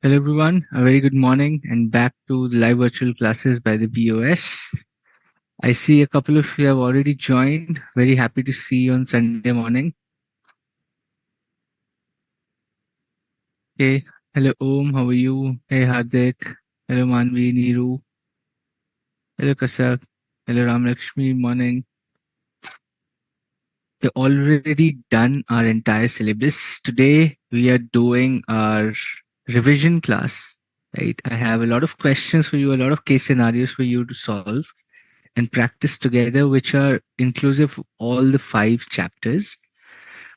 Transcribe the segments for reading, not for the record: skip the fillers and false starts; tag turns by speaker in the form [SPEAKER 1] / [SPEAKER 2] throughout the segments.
[SPEAKER 1] Hello everyone, a very good morning and back to the live virtual classes by the BOS. I see a couple of you have already joined. Very happy to see you on Sunday morning. Okay, hello Om, how are you? Hey Hardik, hello Manvi, Neeru, hello Kasak, hello Ram Lakshmi, morning. We've already done our entire syllabus. Today we are doing our revision class, right? I have a lot of questions for you, a lot of case scenarios for you to solve and practice together, which are inclusive of all the 5 chapters.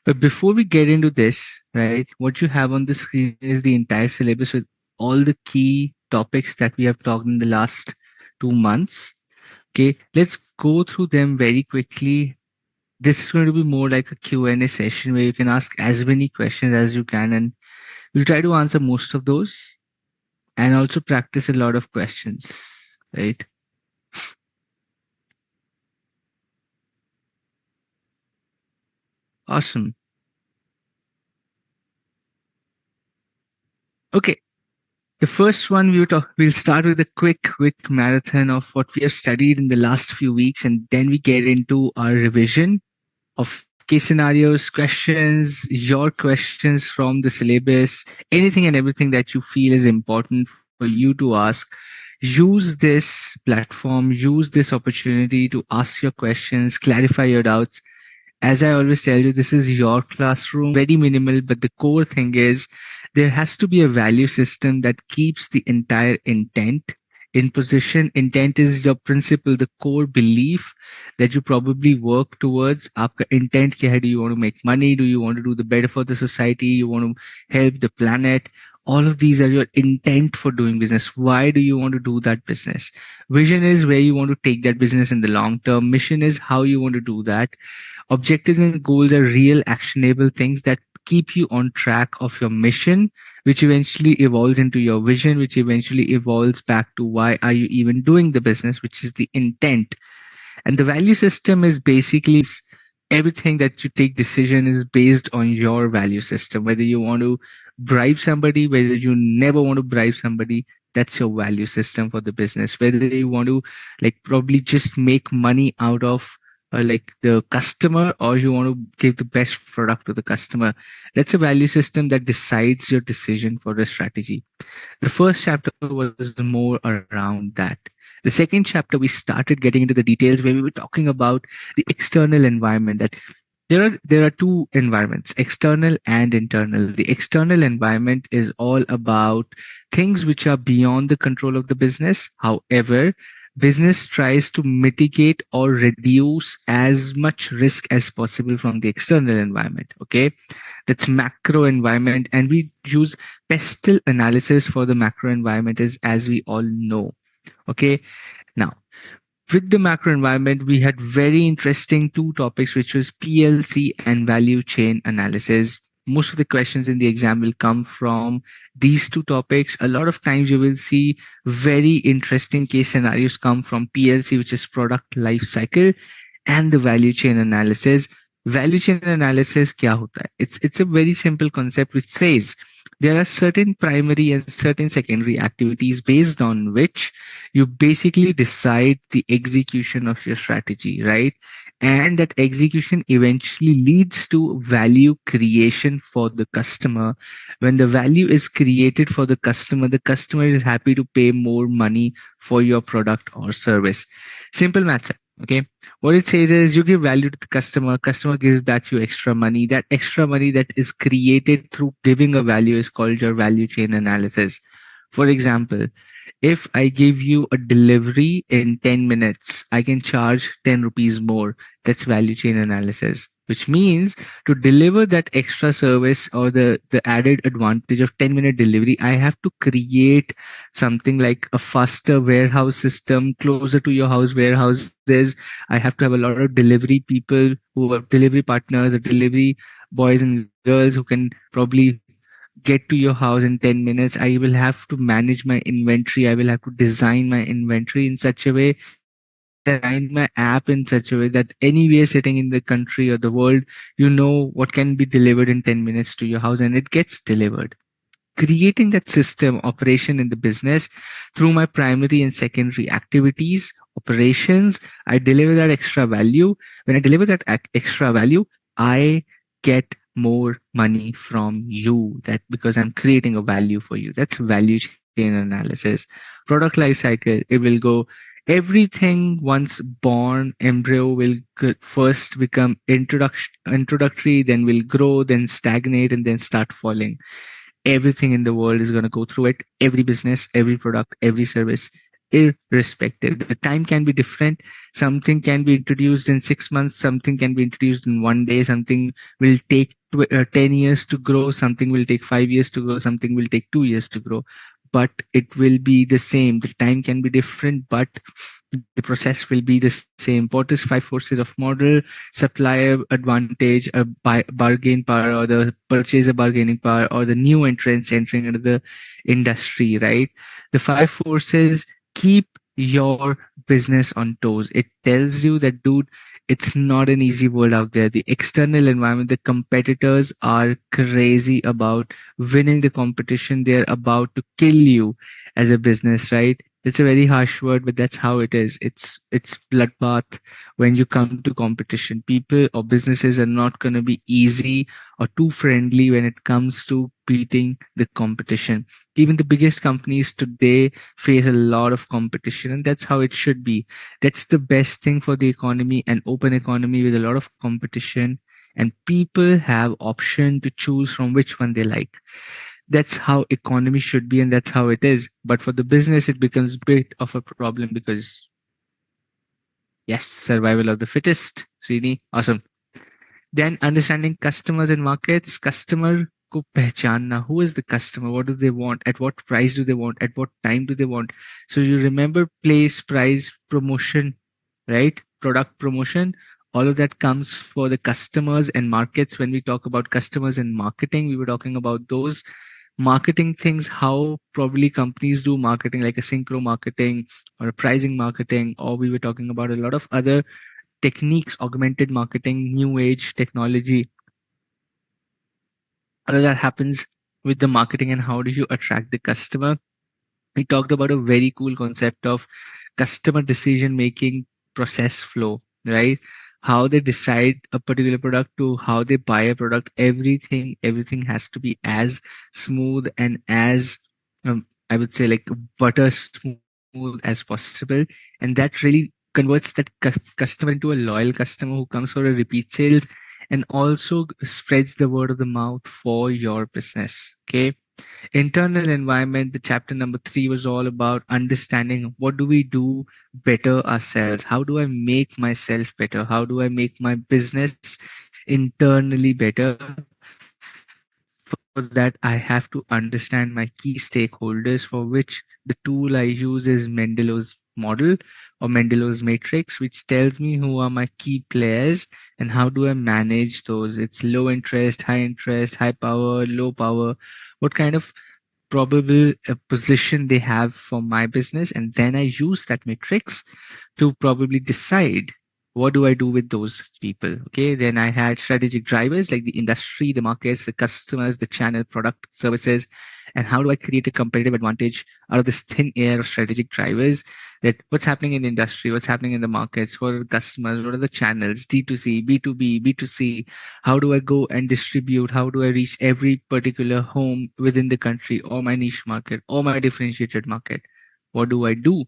[SPEAKER 1] But before we get into this, right, what you have on the screen is the entire syllabus with all the key topics that we have talked in the last 2 months. Okay, let's go through them very quickly. This is going to be more like a Q&A session where you can ask as many questions as you can, and we'll try to answer most of those and also practice a lot of questions, right? Awesome. Okay, the first one we'll start with a quick marathon of what we have studied in the last few weeks, and then we get into our revision of case scenarios, questions, your questions from the syllabus, anything and everything that you feel is important for you to ask. Use this platform, use this opportunity to ask your questions, clarify your doubts. As I always tell you, this is your classroom, very minimal, but the core thing is there has to be a value system that keeps the entire intent in position. Intent is your principle, the core belief that you probably work towards. Aapka intent kya hai? Do you want to make money? Do you want to do the better for the society? You want to help the planet? All of these are your intent for doing business. Why do you want to do that business? Vision is where you want to take that business in the long term. Mission is how you want to do that. Objectives and goals are real actionable things that keep you on track of your mission, which eventually evolves into your vision, which eventually evolves back to why are you even doing the business, which is the intent. And the value system is basically everything that you take decision is based on your value system. Whether you want to bribe somebody, whether you never want to bribe somebody, that's your value system for the business. Whether you want to like probably just make money out of like the customer, or you want to give the best product to the customer, that's a value system that decides your decision for the strategy. The first chapter was more around that. The second chapter, we started getting into the details where we were talking about the external environment. That there are two environments, external and internal. The external environment is all about things which are beyond the control of the business. However, business tries to mitigate or reduce as much risk as possible from the external environment. Okay, that's macro environment, and we use pestle analysis for the macro environment, as we all know. Okay, now with the macro environment, we had very interesting two topics, which was PLC and value chain analysis. Most of the questions in the exam will come from these two topics. A lot of times you will see very interesting case scenarios come from PLC, which is product life cycle, and the value chain analysis. Value chain analysis kya hota hai? It's a very simple concept which says there are certain primary and certain secondary activities based on which you basically decide the execution of your strategy, right? And that execution eventually leads to value creation for the customer. When the value is created for the customer is happy to pay more money for your product or service. Simple maths. Okay, what it says is you give value to the customer gives back you extra money. That extra money that is created through giving a value is called your value chain analysis. For example, if I give you a delivery in 10 minutes, I can charge 10 rupees more. That's value chain analysis, which means to deliver that extra service or the added advantage of 10-minute delivery, I have to create something like a faster warehouse system closer to your house warehouses. I have to have a lot of delivery people who are delivery partners or delivery boys and girls who can probably get to your house in 10 minutes. I will have to manage my inventory. I will have to design my inventory in such a way, design my app in such a way that anywhere sitting in the country or the world, you know what can be delivered in 10 minutes to your house and it gets delivered. creating that system operation in the business through my primary and secondary activities, operations. I deliver that extra value. When I deliver that extra value, I get more money from you, that because I'm creating a value for you. That's value chain analysis. Product life cycle, it will go everything once born embryo will first become introductory, then will grow, then stagnate, and then start falling. Everything in the world is going to go through it. Every business, every product, every service, irrespective. The time can be different. Something can be introduced in 6 months, something can be introduced in one day, something will take 10 years to grow, something will take 5 years to grow, something will take 2 years to grow. But it will be the same. The time can be different, but the process will be the same. What is five forces of model? Supplier advantage, a bargain power, or the purchaser bargaining power, or the new entrants entering into the industry, right? The five forces keep your business on toes. It tells you that, dude, it's not an easy world out there. The external environment, the competitors are crazy about winning the competition. They're about to kill you as a business, right? It's a very harsh word, but that's how it is. It's bloodbath when you come to competition. People or businesses are not going to be easy or too friendly when it comes to beating the competition. Even the biggest companies today face a lot of competition, and that's how it should be. That's the best thing for the economy, an open economy with a lot of competition, and people have option to choose from which one they like. That's how economy should be, and that's how it is. But for the business, it becomes a bit of a problem because, yes, survival of the fittest. Really awesome. Then understanding customers and markets. Customer को पहचानना. Who is the customer? What do they want? At what price do they want? At what time do they want? So you remember place, price, promotion, right? Product promotion. All of that comes for the customers and markets. When we talk about customers and marketing, we were talking about those marketing things, how probably companies do marketing, like a synchro marketing or a pricing marketing, or we were talking about a lot of other techniques, augmented marketing, new age technology. All of that happens with the marketing, and how do you attract the customer? We talked about a very cool concept of customer decision making process flow, right? How they decide a particular product to how they buy a product. Everything has to be as smooth and as I would say like butter smooth as possible. And that really converts that customer into a loyal customer who comes for a repeat sales, and also spreads the word of the mouth for your business. Okay. Internal environment, the chapter number 3 was all about understanding what do we do better ourselves. How do I make myself better? How do I make my business internally better? For that, I have to understand my key stakeholders, for which the tool I use is Mendelow's model or Mendelow's matrix, which tells me who are my key players and how do I manage those. It's low interest, high power, low power. What kind of probable position they have for my business, and then I use that matrix to probably decide what do I do with those people. Okay, then I had strategic drivers like the industry, the markets, the customers, the channel, product, services, and how do I create a competitive advantage out of this thin air of strategic drivers. That what's happening in the industry, what's happening in the markets, what are the customers, what are the channels, D2C, B2B, B2C, how do I go and distribute? How do I reach every particular home within the country, or my niche market, or my differentiated market? What do I do?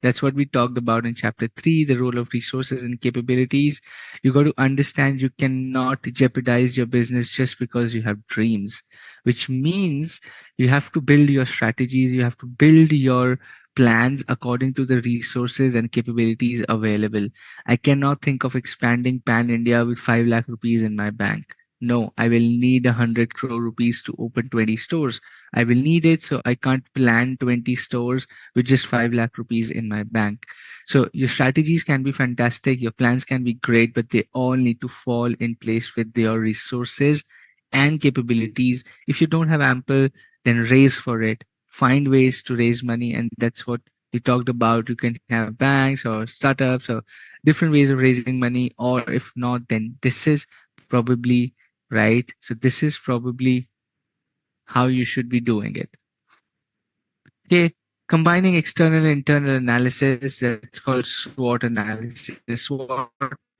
[SPEAKER 1] That's what we talked about in chapter 3, the role of resources and capabilities. You got to understand you cannot jeopardize your business just because you have dreams, which means you have to build your strategies, you have to build your plans according to the resources and capabilities available. I cannot think of expanding pan India with 5 lakh rupees in my bank. No, I will need 100 crore rupees to open 20 stores. I will need it, so I can't plan 20 stores with just 5 lakh rupees in my bank. So your strategies can be fantastic, your plans can be great, but they all need to fall in place with your resources and capabilities. If you don't have ample, then raise for it. Find ways to raise money, and that's what we talked about. You can have banks or startups or different ways of raising money, or if not, then this is probably right. So this is probably how you should be doing it. Okay, combining external and internal analysis, that's called SWOT analysis. SWOT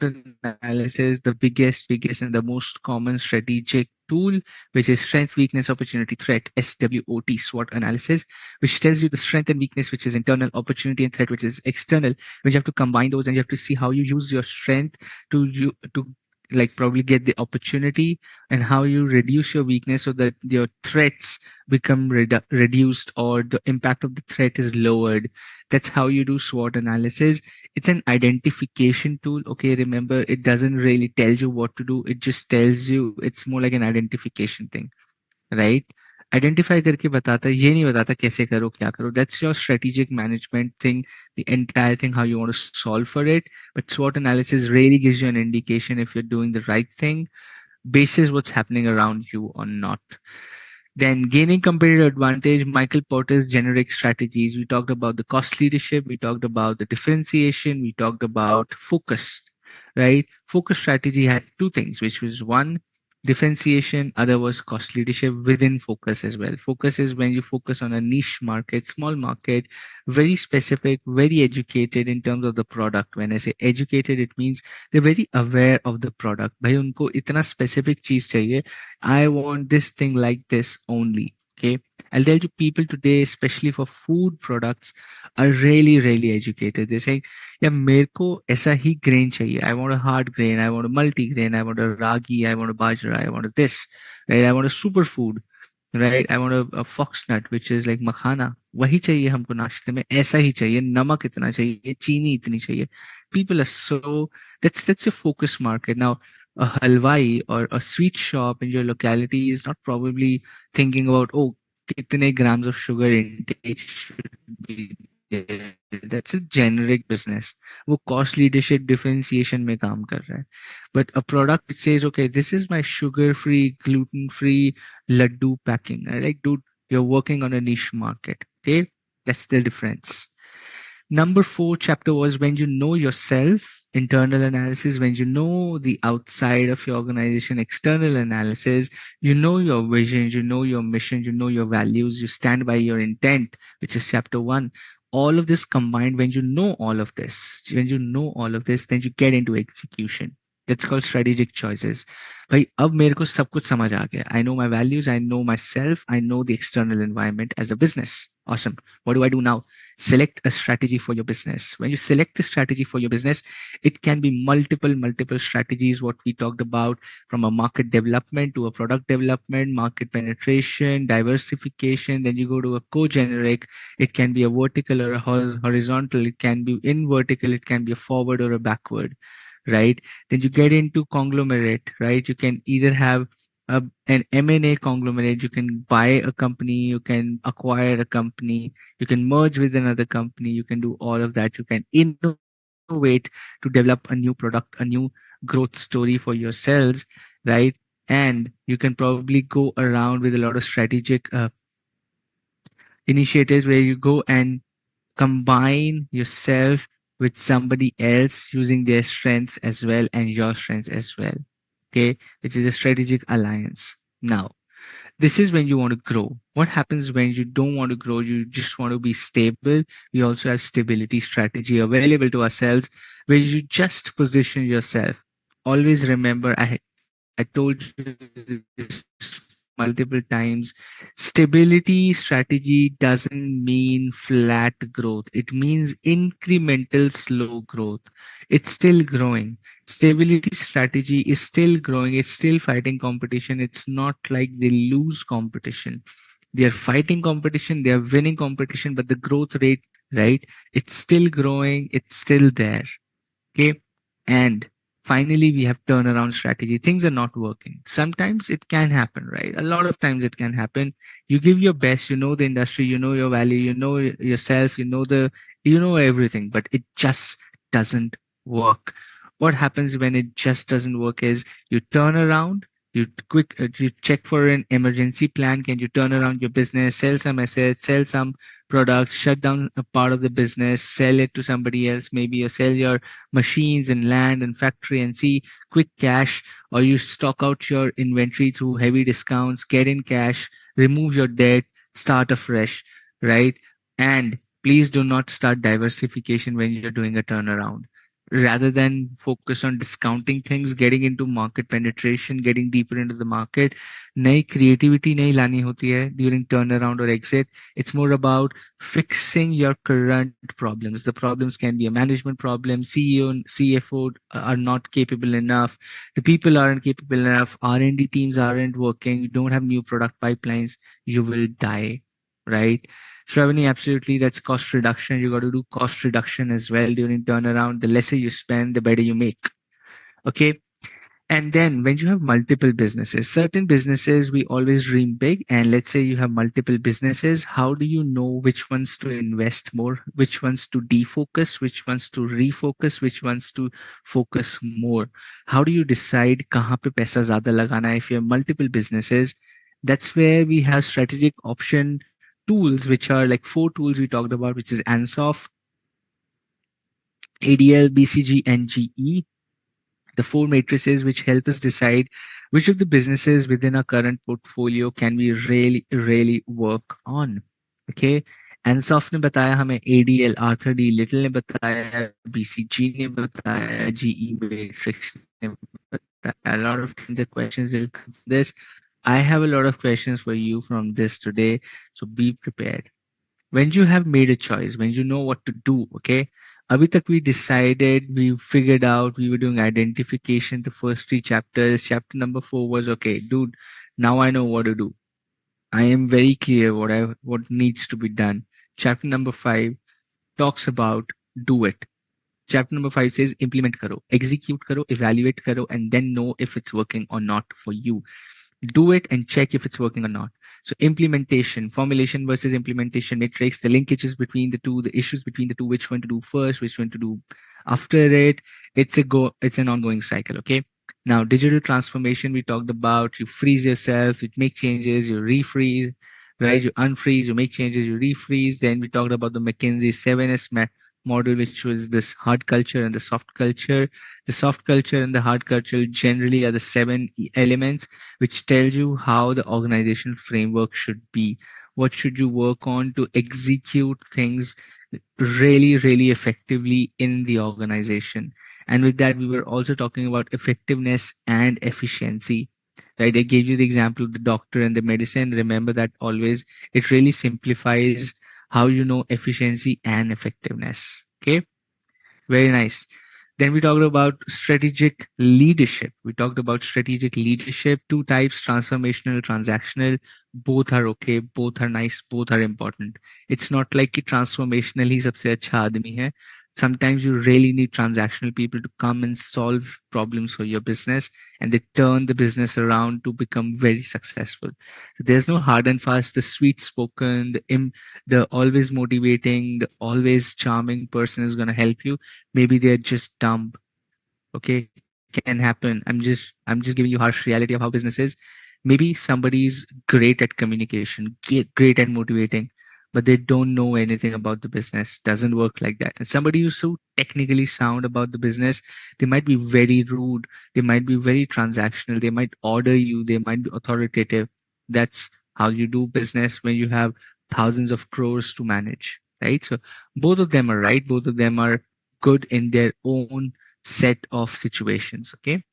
[SPEAKER 1] analysis, the biggest and the most common strategic tool, which is strength, weakness, opportunity, threat, SWOT, SWOT analysis, which tells you the strength and weakness, which is internal, opportunity and threat, which is external. When you have to combine those and you have to see how you use your strength to like probably get the opportunity, and how you reduce your weakness so that your threats become reduced, or the impact of the threat is lowered. That's how you do SWOT analysis. It's an identification tool. Okay, remember, it doesn't really tell you what to do, it just tells you. It's more like an identification thing, right? Identify करके बताता है, ये नहीं बताता कैसे करो क्या करो. That's your strategic management thing, the entire thing, how you want to solve for it. But SWOT analysis really gives you an indication if you're doing the right thing basis what's happening around you or not. Then gaining competitive advantage, Michael Porter's generic strategies. We talked about the cost leadership, we talked about the differentiation, we talked about focus, right? Focus strategy had two things, which was one, differentiation, other was cost leadership within focus as well. Focus is when you focus on a niche market, small market, very specific, very educated in terms of the product. When I say educated, it means they're very aware of the product. भाई उनको इतना specific चीज चाहिए. I want this thing like this only. Okay. I'll tell you, people today, especially for food products, are really, really educated. They say, yeah, मेरे को ऐसा ही grain चाहिए. I want a hard grain. I want a multi-grain. I want a ragi. I want a bajra. I want a this. Right? I want a superfood. Right? I want a foxnut, which is like makhana. वही चाहिए हमको नाश्ते में. ऐसा ही चाहिए. नमक इतना चाहिए. चीनी इतनी चाहिए. People are so, that's a focus market. Now, a halwai or a sweet shop in your locality is not probably thinking about, oh, kitne grams of sugar intake should be there. That's a generic business. वो cost leadership differentiation में काम कर रहा है. But a product which says, okay, this is my sugar-free, gluten-free laddu packing. I like, dude, you're working on a niche market. Okay, that's the difference. Number 4 chapter was when you know yourself, internal analysis. When you know the outside of your organization, external analysis. You know your vision, you know your mission, you know your values, you stand by your intent, which is chapter 1. All of this combined, when you know all of this, then you get into execution. That's called strategic choices. भाई अब मेरे को सब कुछ समझ आ गया. I know my values, I know myself, I know the external environment as a business. Awesome. What do I do now? Select a strategy for your business. When you select a strategy for your business, it can be multiple strategies, what we talked about, from a market development to a product development, market penetration, diversification. Then you go to a co-generic. It can be a vertical or a horizontal. It can be in vertical. It can be a forward or a backward, right? Then you get into conglomerate, right? You can either have an M&A conglomerate. You can buy a company, you can acquire a company, you can merge with another company, you can do all of that. You can innovate to develop a new product, a new growth story for yourselves, right? And you can probably go around with a lot of strategic initiatives where you go and combine yourself with somebody else using their strengths as well and your strengths as well. Okay, which is a strategic alliance. Now, this is when you want to grow. What happens when you don't want to grow? You just want to be stable. We also have stability strategy available to ourselves where you just position yourself. Always remember, I told you this multiple times. Stability strategy doesn't mean flat growth. It means incremental slow growth. It's still growing. Stability strategy is still growing. It's still fighting competition. It's not like they lose competition. They are fighting competition. They are winning competition, but the growth rate, right? It's still growing. It's still there. Okay. And finally, we have turnaround strategy. Things are not working. Sometimes it can happen, right? A lot of times it can happen. You give your best, you know the industry, you know your value, you know yourself, you know everything, but it just doesn't work. What happens when it just doesn't work is you turn around, you check for an emergency plan. Can you turn around your business, sell some assets, sell some products, shut down a part of the business, sell it to somebody else, maybe you sell your machines and land and factory and see quick cash, or you stock out your inventory through heavy discounts, get in cash, remove your debt, start afresh, right? And please do not start diversification when you're doing a turnaround. Rather than focus on discounting things, getting into market penetration, getting deeper into the market, नई creativity नहीं लानी होती है during turnaround or exit. It's more about fixing your current problems. The problems can be a management problem, CEO and CFO are not capable enough, the people aren't capable enough, R&D teams aren't working, you don't have new product pipelines, you will die, right? Shravani, absolutely, that's cost reduction. You got to do cost reduction as well during turnaround. The lesser you spend, the better you make. Okay. And then when you have multiple businesses, certain businesses, we always dream big. And let's say you have multiple businesses, how do you know which ones to invest more, which ones to defocus, which ones to refocus, which ones to focus more? How do you decide kahan pe paisa zyada lagana hai if you have multiple businesses? That's where we have strategic option tools, which are like 4 tools we talked about, which is ANSOF, ADL, BCG, and GE, the 4 matrices which help us decide which of the businesses within our current portfolio can we really work on. Okay. Ansoff ने बताया हमें, ADL Arthur D Little ने बताया, BCG ने बताया, GE Matrix ने बताया. A lot of things and questions will come from this. I have a lot of questions for you from this today, so be prepared. When you have made a choice, when you know what to do, okay? Abhi tak we decided, we figured out, we were doing identification, the first 3 chapters. Chapter number 4 was, okay, dude, now I know what to do. I am very clear what needs to be done. Chapter number 5 talks about do it. Chapter number 5 says implement karo, execute karo, evaluate karo, and then know if it's working or not for you. Do it and check if it's working or not. So implementation, formulation versus implementation matrix, the linkages between the two, the issues between the two, which one to do first, which one to do after it. It's an ongoing cycle. Okay. Now, digital transformation, we talked about, you freeze yourself, you make changes, you refreeze, right? You unfreeze, you make changes, you refreeze. Then we talked about the McKinsey 7S model, which was this hard culture and the soft culture. The soft culture and the hard culture generally are the 7 elements which tells you how the organizational framework should be. What should you work on to execute things really effectively in the organization? And with that, we were also talking about effectiveness and efficiency. Right? I gave you the example of the doctor and the medicine. Remember that always. It really simplifies how you know efficiency and effectiveness. Okay. Very nice. Then we talked about strategic leadership. We talked about strategic leadership, 2 types, transformational, transactional. Both are okay. Both are nice. Both are important. It's not like कि transformational ही सबसे अच्छा आदमी है. Sometimes you really need transactional people to come and solve problems for your business, and they turn the business around to become very successful. There's no hard and fast, the sweet spoken, the always motivating, the always charming person is going to help you. Maybe they're just dumb. Okay, can happen. I'm just giving you harsh reality of how business is. Maybe somebody's great at communication, great at motivating, but they don't know anything about the business. Doesn't work like that. And somebody who's so technically sound about the business, they might be very rude, they might be very transactional, they might order you, they might be authoritative. That's how you do business when you have thousands of crores to manage, right? So both of them are right, both of them are good in their own set of situations. Okay.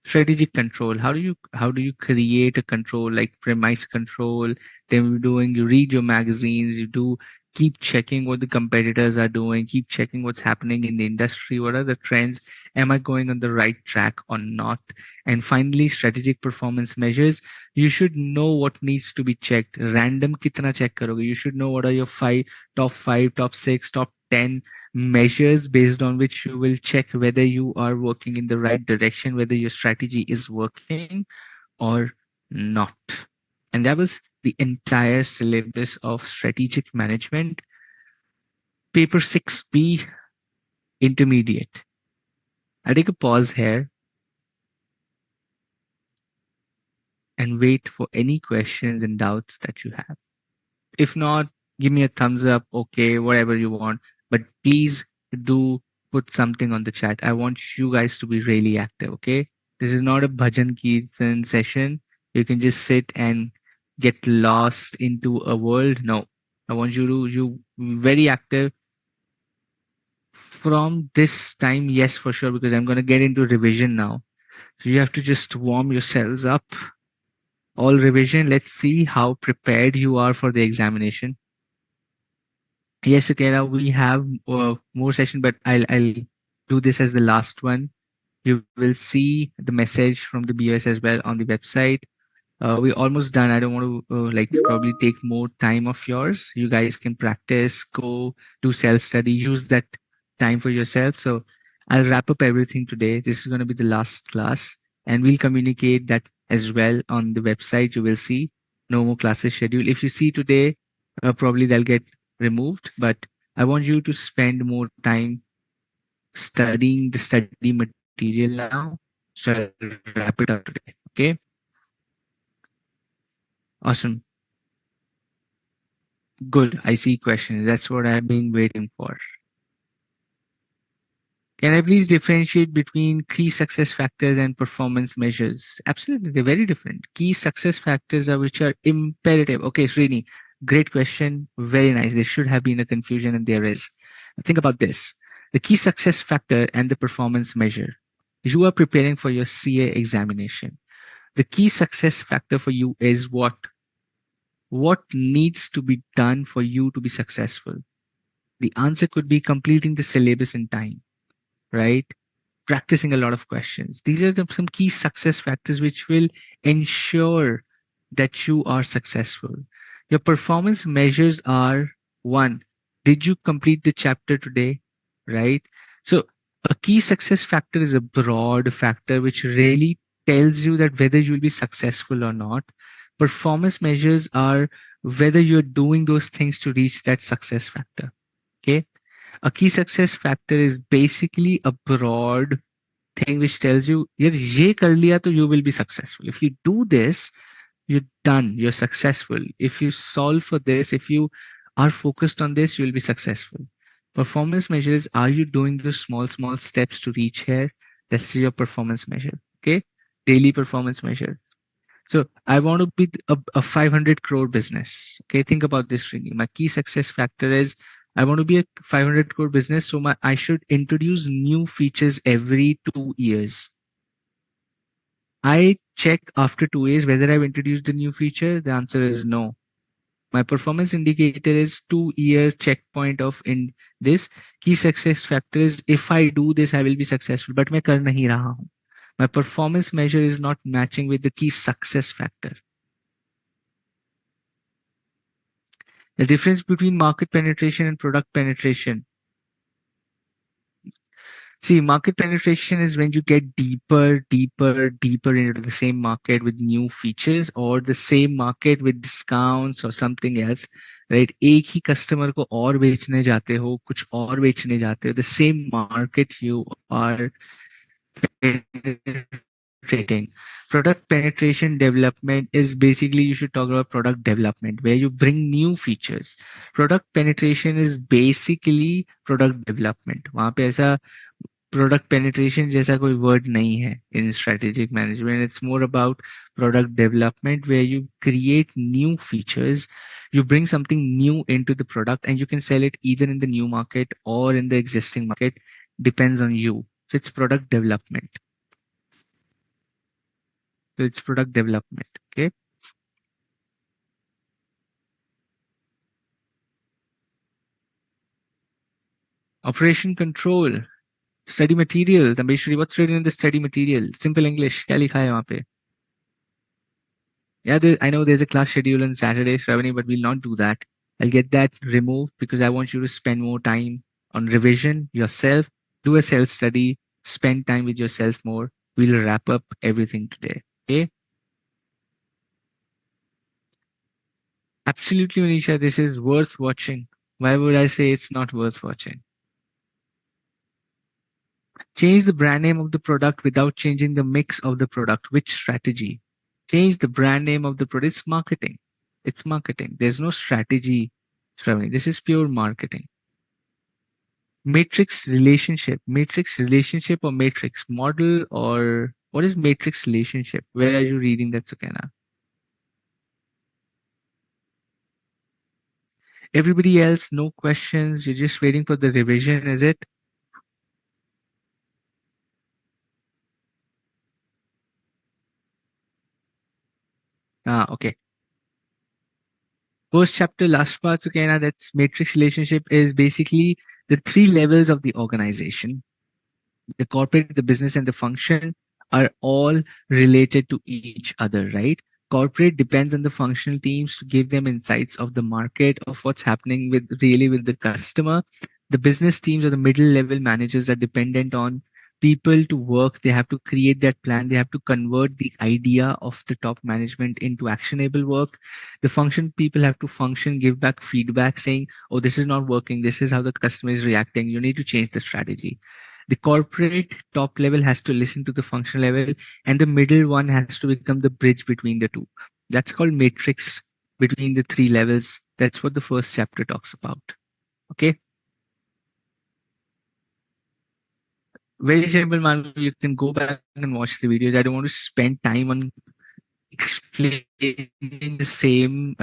[SPEAKER 1] Strategic control, how do you create a control, like premise control? Then we're doing, you read your magazines, you do keep checking what the competitors are doing, keep checking what's happening in the industry, what are the trends, am I going on the right track or not? And finally, strategic performance measures, you should know what needs to be checked. Random kitna check karoge, you should know what are your top 5, top 6, top 10 measures based on which you will check whether you are working in the right direction, whether your strategy is working or not. And that was the entire syllabus of strategic management, paper 6B, intermediate. I'll take a pause here and wait for any questions and doubts that you have. If not, give me a thumbs up, okay, whatever you want. But please do put something on the chat. I want you guys to be really active, okay? This is not a bhajan kirtan session. You can just sit and get lost into a world. No, I want you very active from this time. Yes, for sure, because I'm going to get into revision now. So you have to just warm yourselves up. All revision. Let's see how prepared you are for the examination. Yes, Akira, we have more session, but I'll do this as the last one. You will see the message from the BOS as well on the website. We're almost done. I don't want to like probably take more time of yours. You guys can practice, go do self study, use that time for yourself. So I'll wrap up everything today. This is going to be the last class, and we'll communicate that as well on the website. You will see no more classes schedule. If you see today, probably they'll get removed. But I want you to spend more time studying the study material now. So I'll wrap it up today. Okay. Awesome. Good. I see questions. That's what I've been waiting for. Can I please differentiate between key success factors and performance measures? Absolutely. They're very different. Key success factors are which are imperative. Okay, Srini, great question. Very nice. There should have been a confusion and there is. Think about this. The key success factor and the performance measure. You are preparing for your CA examination. The key success factor for you is what? What needs to be done for you to be successful? The answer could be completing the syllabus in time, right? Practicing a lot of questions. These are some key success factors which will ensure that you are successful. Your performance measures are one, did you complete the chapter today, right? So a key success factor is a broad factor which really tells you that whether you will be successful or not. Performance measures are whether you're doing those things to reach that success factor. Okay. A key success factor is basically a broad thing which tells you, yaar, ye kar liya to you will be successful. If you do this, you're done. You're successful. If you solve for this, if you are focused on this, you will be successful. Performance measures, are you doing those small steps to reach here? That's your performance measure. Okay. Daily performance measure. So I want to be a 500 crore business. Okay. Think about this, Srini. My key success factor is I want to be a 500 crore business. So I should introduce new features every 2 years. I check after 2 years whether I've introduced a new feature. The answer is no. My performance indicator is 2 year checkpoint of in this. Key success factor is if I do this, I will be successful. But मैं कर नहीं रहा हूँ. My performance measure is not matching with the key success factor. The difference between market penetration and product penetration. See, market penetration is when you get deeper into the same market with new features or the same market with discounts or something else, right? एक ही customer को और बेचने जाते हो, कुछ और बेचने जाते हो. The same market you are penetrating. Product penetration development is basically you should talk about product development where you bring new features. Product penetration is basically product development. वहाँ पे ऐसा प्रोडक्ट पेनिट्रेशन जैसा कोई वर्ड नहीं है in strategic management. It's more about product development where you create new features, you bring something new into the product and you can sell it either in the new market or in the existing market, depends on you. So it's product development. Okay. Operation control. Study materials. Ambeshwari, what's written in the study material? Simple English. क्या लिखा है वहाँ पे? Yeah, I know there's a class schedule on Saturday, Shravani, but we'll not do that. I'll get that removed because I want you to spend more time on revision yourself, do a self-study, spend time with yourself more. We'll wrap up everything today. Okay? Absolutely, Manisha, this is worth watching. Why would I say it's not worth watching? Change the brand name of the product without changing the mix of the product. Which strategy? Change the brand name of the product. It's marketing. It's marketing. There's no strategy, Shravani. This is pure marketing. Matrix relationship or matrix model, or what is matrix relationship? Where are you reading that, Sukena? Everybody else, no questions. You're just waiting for the revision, is it? Okay. First chapter, last part, okay, now that's matrix relationship is basically the three levels of the organization. The corporate, the business, and the function are all related to each other, right? Corporate depends on the functional teams to give them insights of the market, of what's happening with really with the customer. The business teams or the middle level managers are dependent on people to work. They have to create that plan. They have to convert the idea of the top management into actionable work. The function people have to function, give back feedback saying, oh, this is not working. This is how the customer is reacting. You need to change the strategy. The corporate top level has to listen to the functional level, and the middle one has to become the bridge between the two. That's called matrix between the three levels. That's what the first chapter talks about. Okay. Very simple, man. You can go back and watch the videos. I don't want to spend time on explaining the same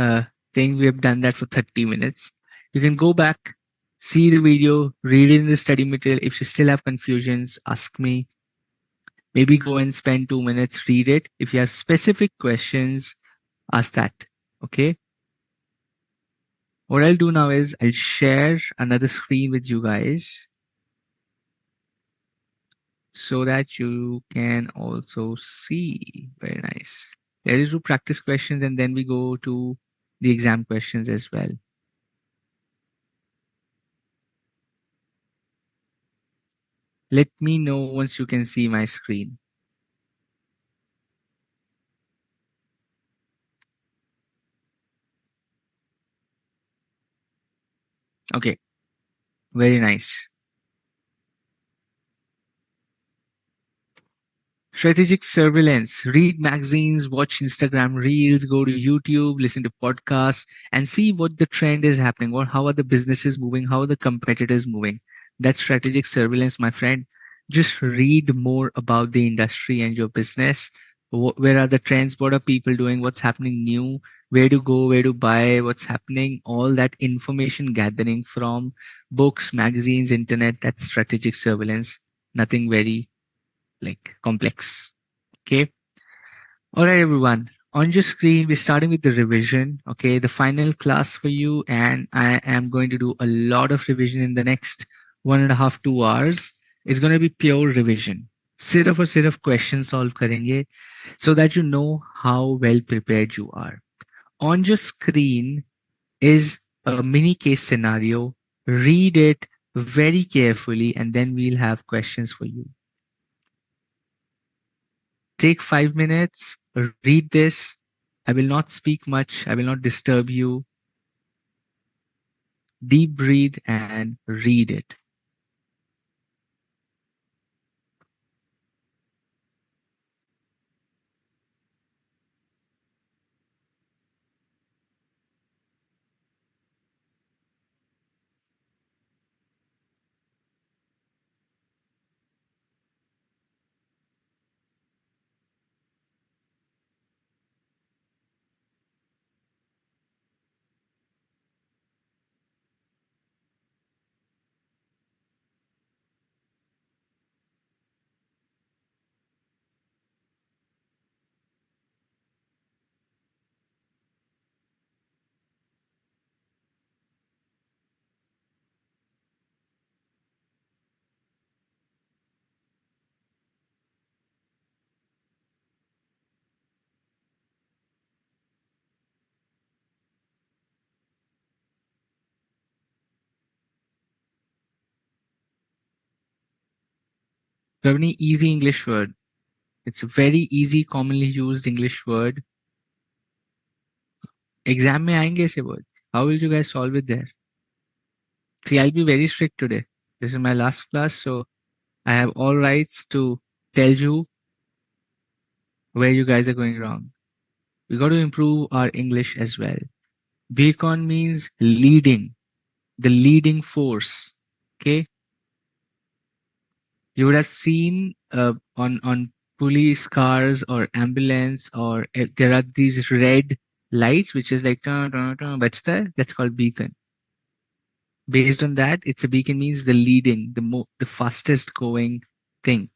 [SPEAKER 1] thing. We have done that for 30 minutes. You can go back, see the video, read it in the study material. If you still have confusions, ask me. Maybe go and spend 2 minutes, read it. If you have specific questions, ask that. Okay. What I'll do now is I'll share another screen with you guys so that you can also see. Very nice. Let us do practice questions and then we go to the exam questions as well. Let me know once you can see my screen. Okay. Very nice. Strategic surveillance. Read magazines, watch Instagram reels, go to YouTube, listen to podcasts, and see what the trend is happening, or how are the businesses moving, how are the competitors moving. That's strategic surveillance, my friend. Just read more about the industry and your business. Where are the trends? What are people doing? What's happening new? Where to go? Where to buy? What's happening? All that information gathering from books, magazines, internet. That's strategic surveillance. Nothing very like complex. Okay. All right, everyone. On your screen, we're starting with the revision. Okay. The final class for you. And I am going to do a lot of revision in the next 1.5, 2 hours. It's going to be pure revision. सिर्फ और सिर्फ question solve करेंगे so that you know how well prepared you are. On your screen is a mini case scenario. Read it very carefully and then we'll have questions for you. Take 5 minutes, read this. I will not speak much. I will not disturb you. Deep breathe and read it. Ravani, easy English word. It's a very easy, commonly used English word. Exam में आएंगे ऐसे word. How will you guys solve it there? See, I'll be very strict today. This is my last class, so I have all rights to tell you where you guys are going wrong. We got to improve our English as well. Beacon means leading, the leading force. Okay. You would have seen on police cars or ambulance, or if there are these red lights which is like that's called beacon. Based on that, it's a beacon means the leading, the fastest going thing.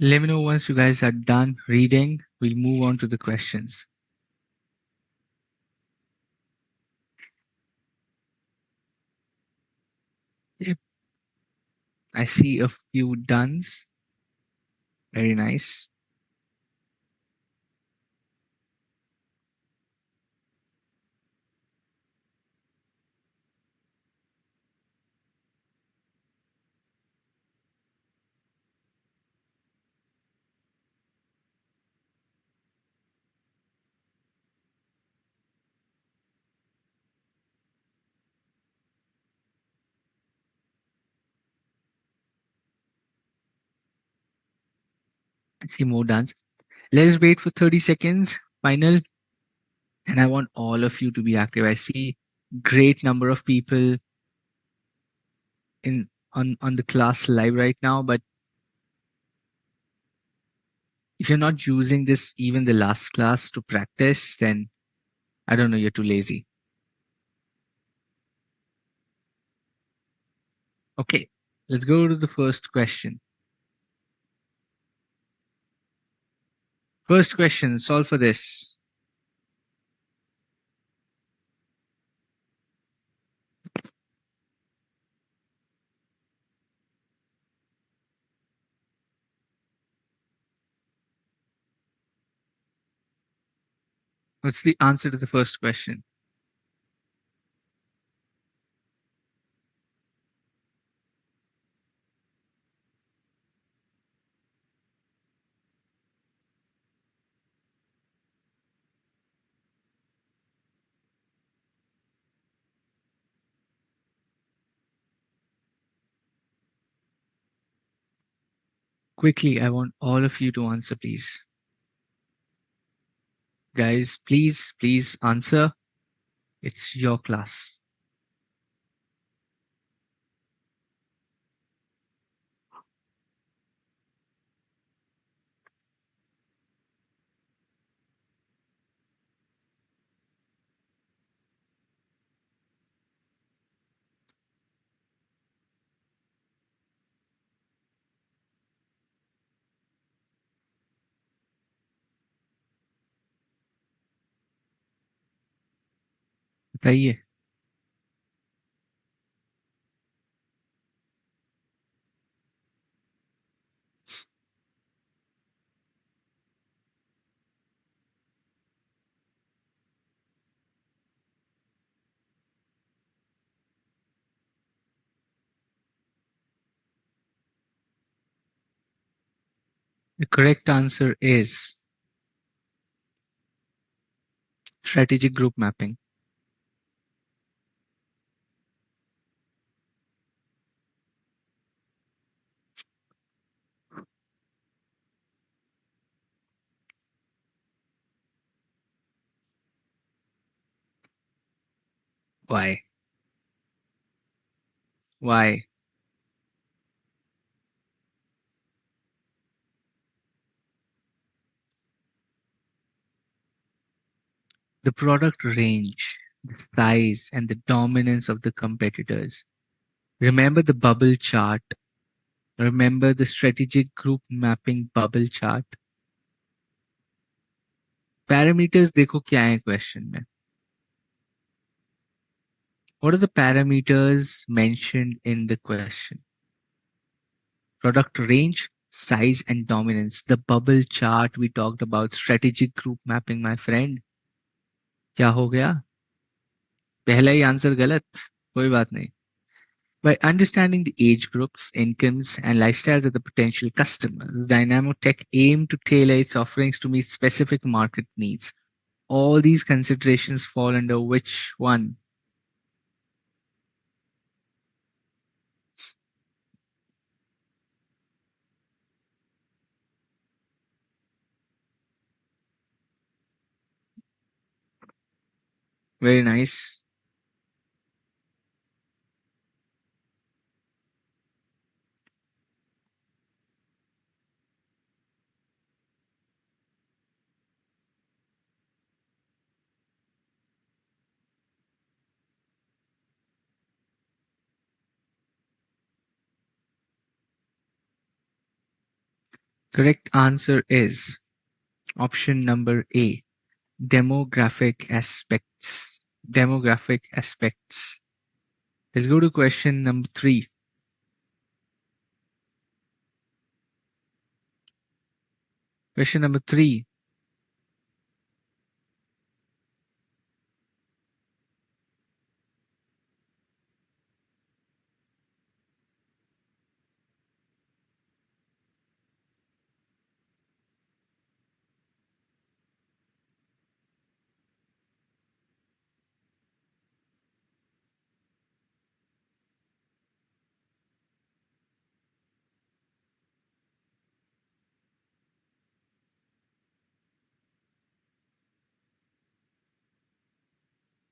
[SPEAKER 1] Let me know once you guys are done reading. We'll move on to the questions. Yep. I see a few dones. Very nice. I see more dones. Let's wait for 30 seconds. Final. And I want all of you to be active. I see great number of people in on the class live right now, but if you're not using this even the last class to practice, then I don't know, you're too lazy. Okay, let's go to the first question. First question, solve for this. What's the answer to the first question? Quickly, I want all of you to answer, please. Guys, please answer. It's your class. बताइए. The correct answer is strategic group mapping. Why? Why? the product range, the size, and the dominance of the competitors. Remember the bubble chart. Remember the strategic group mapping bubble chart. Parameters देखो क्या है question में. What are the parameters mentioned in the question? Product range, size, and dominance. The bubble chart we talked about, strategic group mapping, my friend. क्या हो गया? पहला ही answer गलत. कोई बात नहीं. By understanding the age groups, incomes, and lifestyles of the potential customers, Dynamo Tech aimed to tailor its offerings to meet specific market needs. All these considerations fall under which one? Very nice. Correct answer is option number A. Demographic aspects. Demographic aspects. Let's go to question number 3. Question number 3.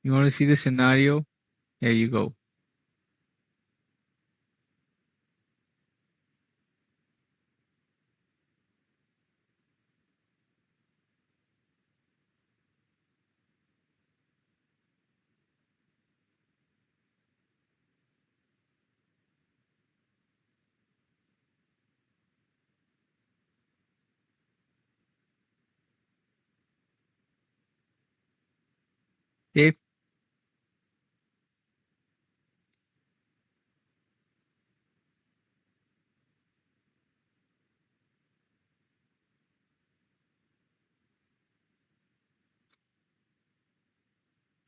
[SPEAKER 1] You want to see the scenario? Here you go. Okay.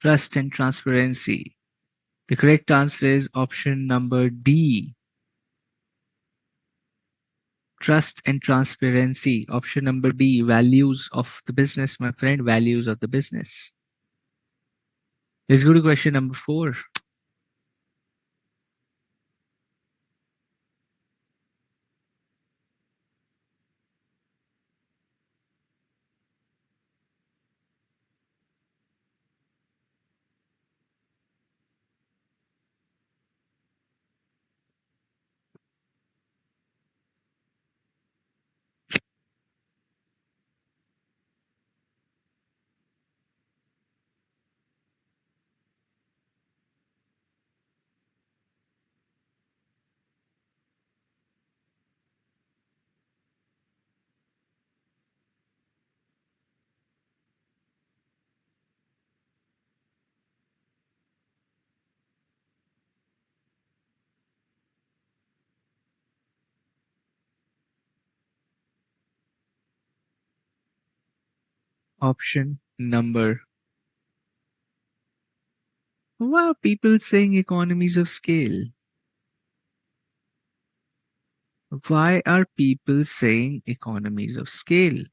[SPEAKER 1] Trust and transparency. The correct answer is option number D. Trust and transparency. Option number D. Values of the business, my friend. Values of the business. Let's go to question number 4. Option number. Why are people saying economies of scale? Why are people saying economies of scale?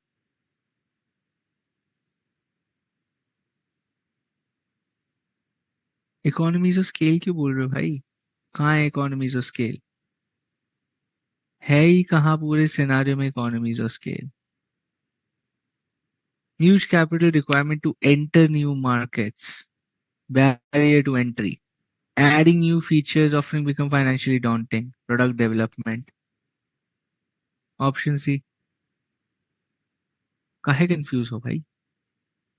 [SPEAKER 1] Economies of scale क्यों बोल रहे हो भाई? कहाँ है economies of scale? है ही कहाँ पूरे सिनारियो में economies of scale? Huge capital requirement to enter new markets. Barrier to entry. Adding new features often become financially daunting. Product development. Option C. काहे confused हो भाई?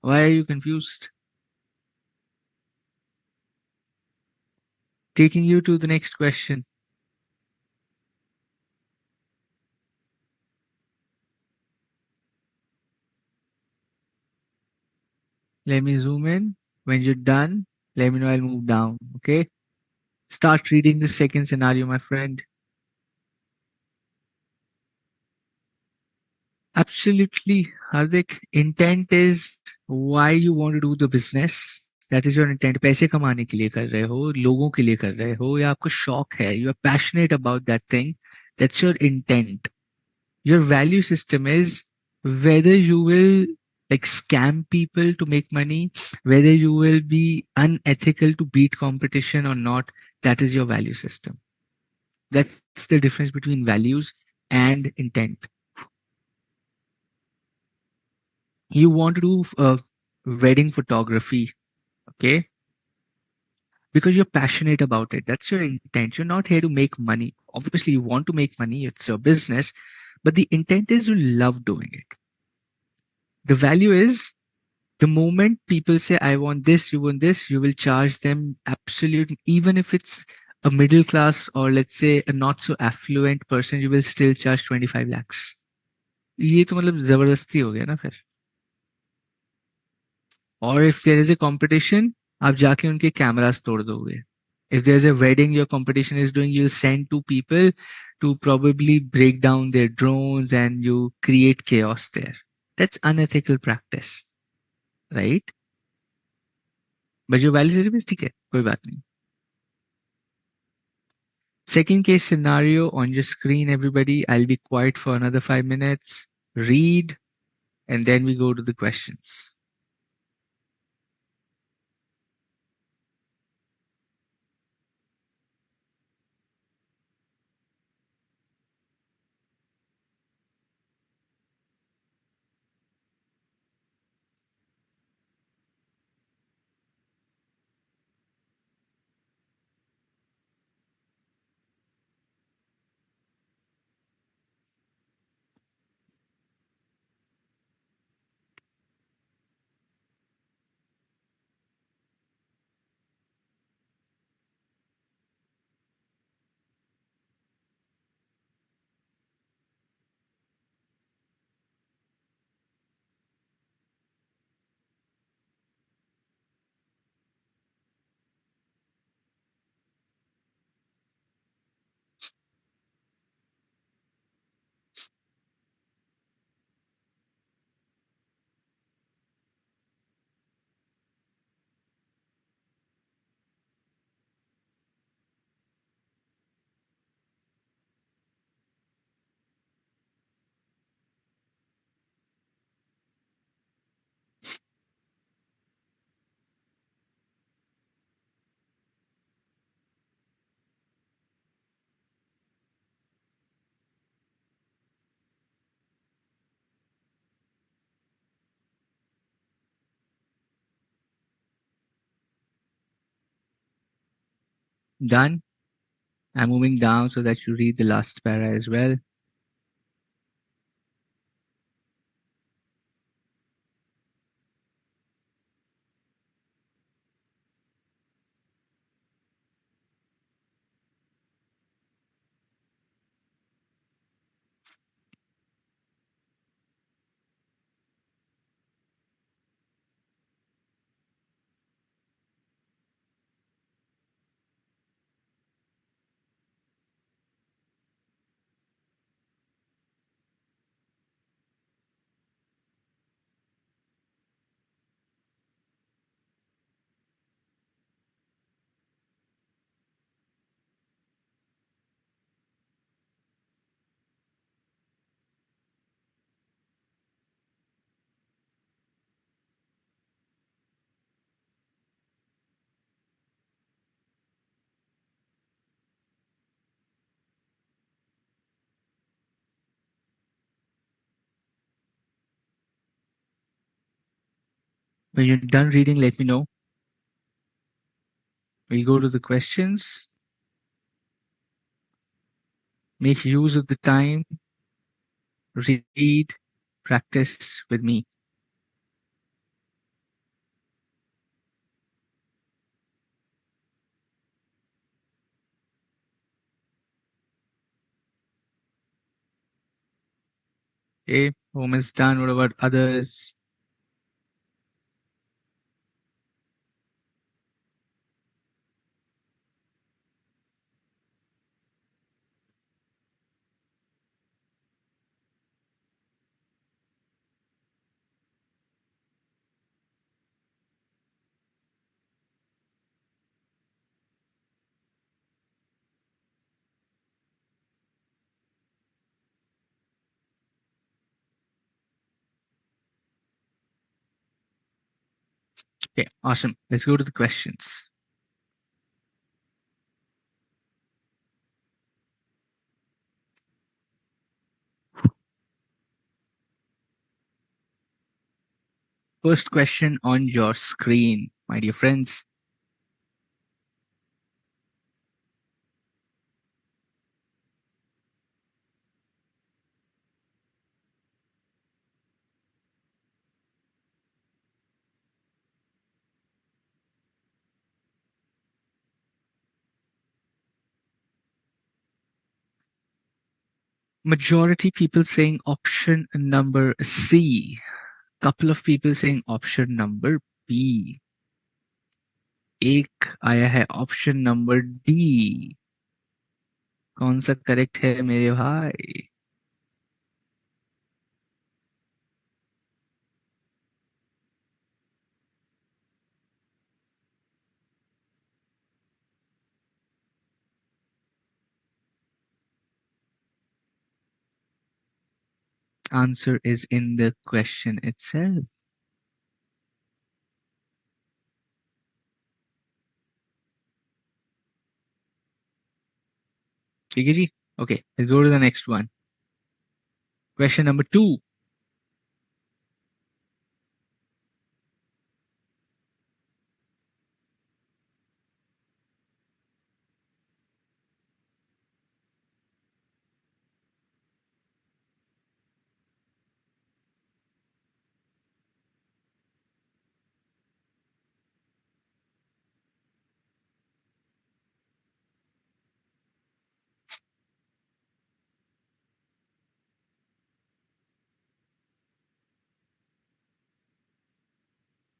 [SPEAKER 1] Why are you confused? Taking you to the next question. Let me zoom in. When you're done, let me know. I'll move down. Okay. Start reading the second scenario, my friend. Absolutely, Hardik. Intent is why you want to do the business. That is your intent. पैसे कमाने के लिए कर रहे हो, लोगों के लिए कर रहे हो, या आपको शौक है. You are passionate about that thing. That's your intent. Your value system is whether you will like scam people to make money, whether you will be unethical to beat competition or not. That is your value system. That's the difference between values and intent. You want to do wedding photography, okay? Because you're passionate about it. That's your intent. You're not here to make money. Obviously, you want to make money, it's your business, but the intent is you love doing it. The value is the moment people say, I want this, you will charge them absolute, even if it's a middle class or let's say a not so affluent person, you will still charge 25 lakhs. ये तो मतलब जबरदस्ती हो गया ना फिर. Or if there is a competition, आप जाके उनके cameras तोड़ दोगे. If there's a wedding your competition is doing, you'll send two people to probably break down their drones and you create chaos there. That's unethical practice, right? But your value system is ठीक है, कोई बात नहीं. Second case scenario on your screen, everybody. I'll be quiet for another 5 minutes. Read, and then we go to the questions. Done. I'm moving down so that you read the last para as well. When you're done reading, let me know. We'll go to the questions. Make use of the time. Read, practice with me. Okay, home is done. What about others? Okay, awesome. Let's go to the questions. First question on your screen, my dear friends. Majority people saying option number C. Couple of people saying option number B. एक आया है option number D. कौन सा correct है मेरे भाई? Answer is in the question itself. ठीक है जी. Okay, let's go to the next one. Question number 2.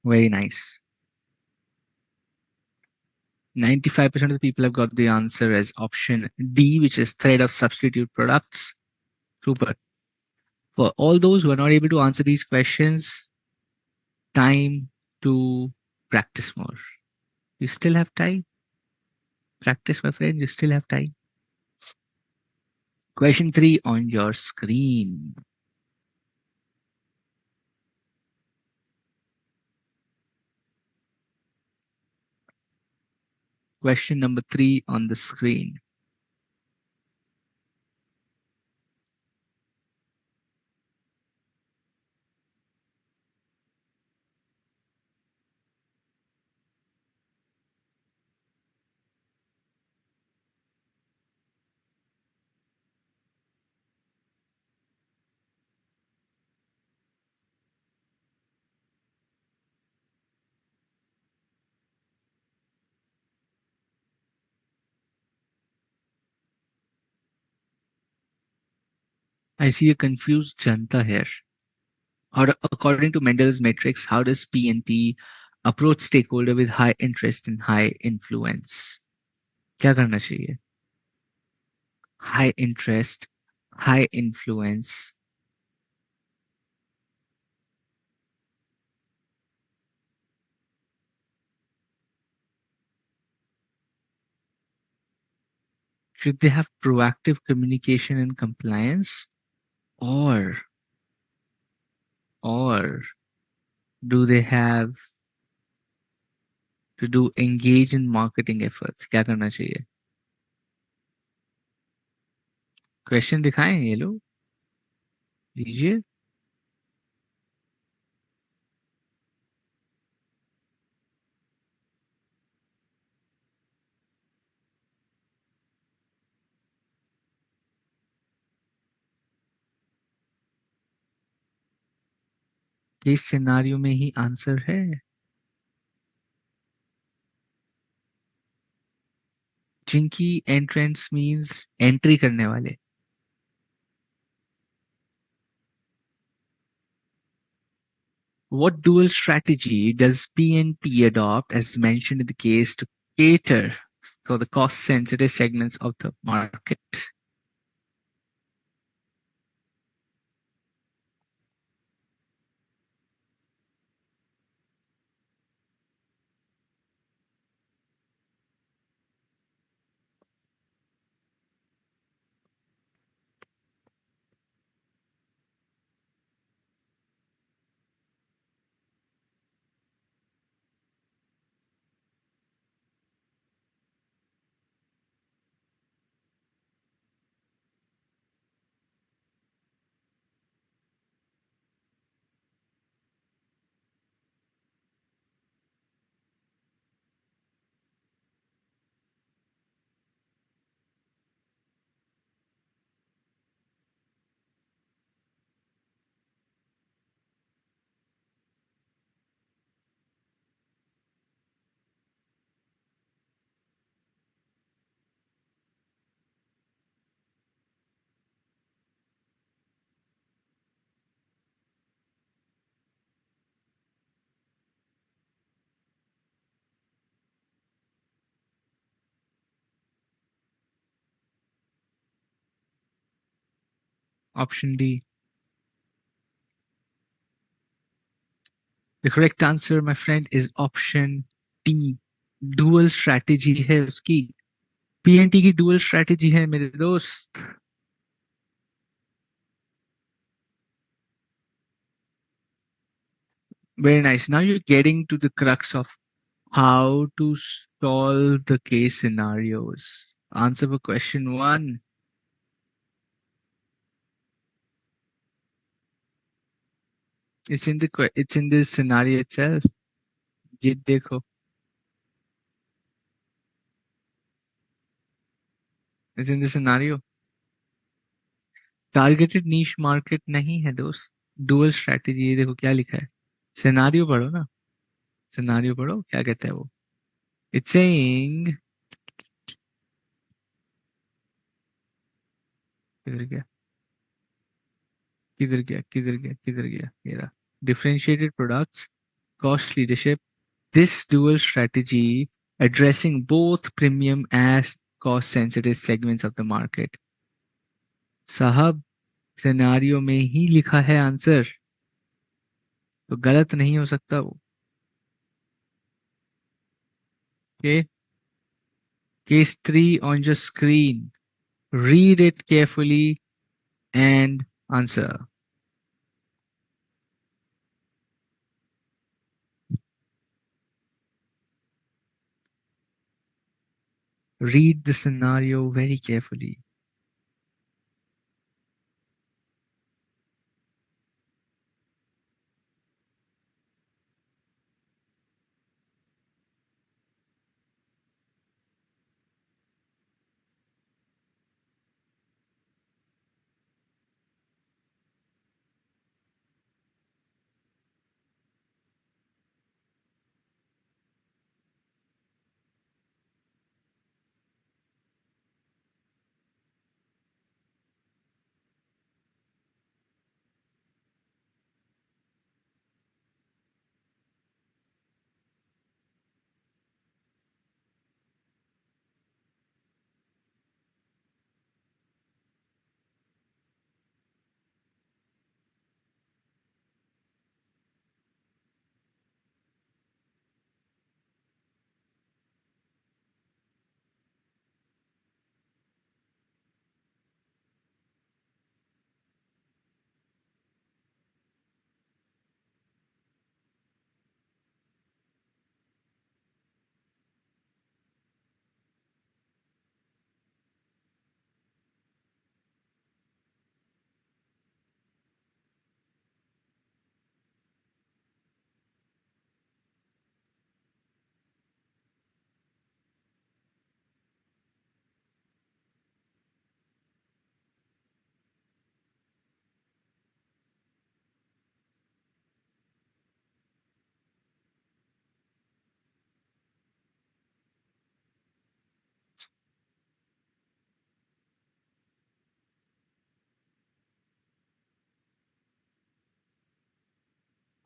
[SPEAKER 1] Very nice. 95% of the people have got the answer as option D, which is thread of substitute products. Super. For all those who are not able to answer these questions, time to practice more. You still have time. Practice, my friend. You still have time. Question 3 on your screen. Question number 3 on the screen. I see a confused Janta here. Or according to Mendel's matrix, how does P&T approach stakeholder with high interest and high influence? क्या करना चाहिए? High interest, high influence. Should they have proactive communication and compliance, or or do they have to do engage in marketing efforts? क्या करना चाहिए? Question दिखाएं ये लोग, दीजिए. इस सिनारियो में ही आंसर है. जिनकी एंट्रेंस मींस एंट्री करने वाले. What dual strategy does PNT adopt, as mentioned in the case, to cater for the cost-sensitive segments of the market? Option D. The correct answer, my friend, is option D. Dual strategy है उसकी. PNT की dual strategy है मेरे दोस्त. Very nice. Now you're getting to the crux of how to solve the case scenarios. Answer for question 1. It's in the scenario itself. ये देखो. It's in the scenario. Targeted niche market नहीं है दोस्त. Dual strategy. ये देखो क्या लिखा है. Scenario पढ़ो ना. Scenario पढ़ो क्या कहता है वो. It's saying किधर गया किधर गया किधर गया किधर गया ये रहा. Differentiated products, cost leadership. This dual strategy addressing both premium as cost sensitive segments of the market. साहब सिनेरियो में ही लिखा है आंसर तो गलत नहीं हो सकता वो. Okay. Case 3 on your screen. Read it carefully and answer. Read the scenario very carefully.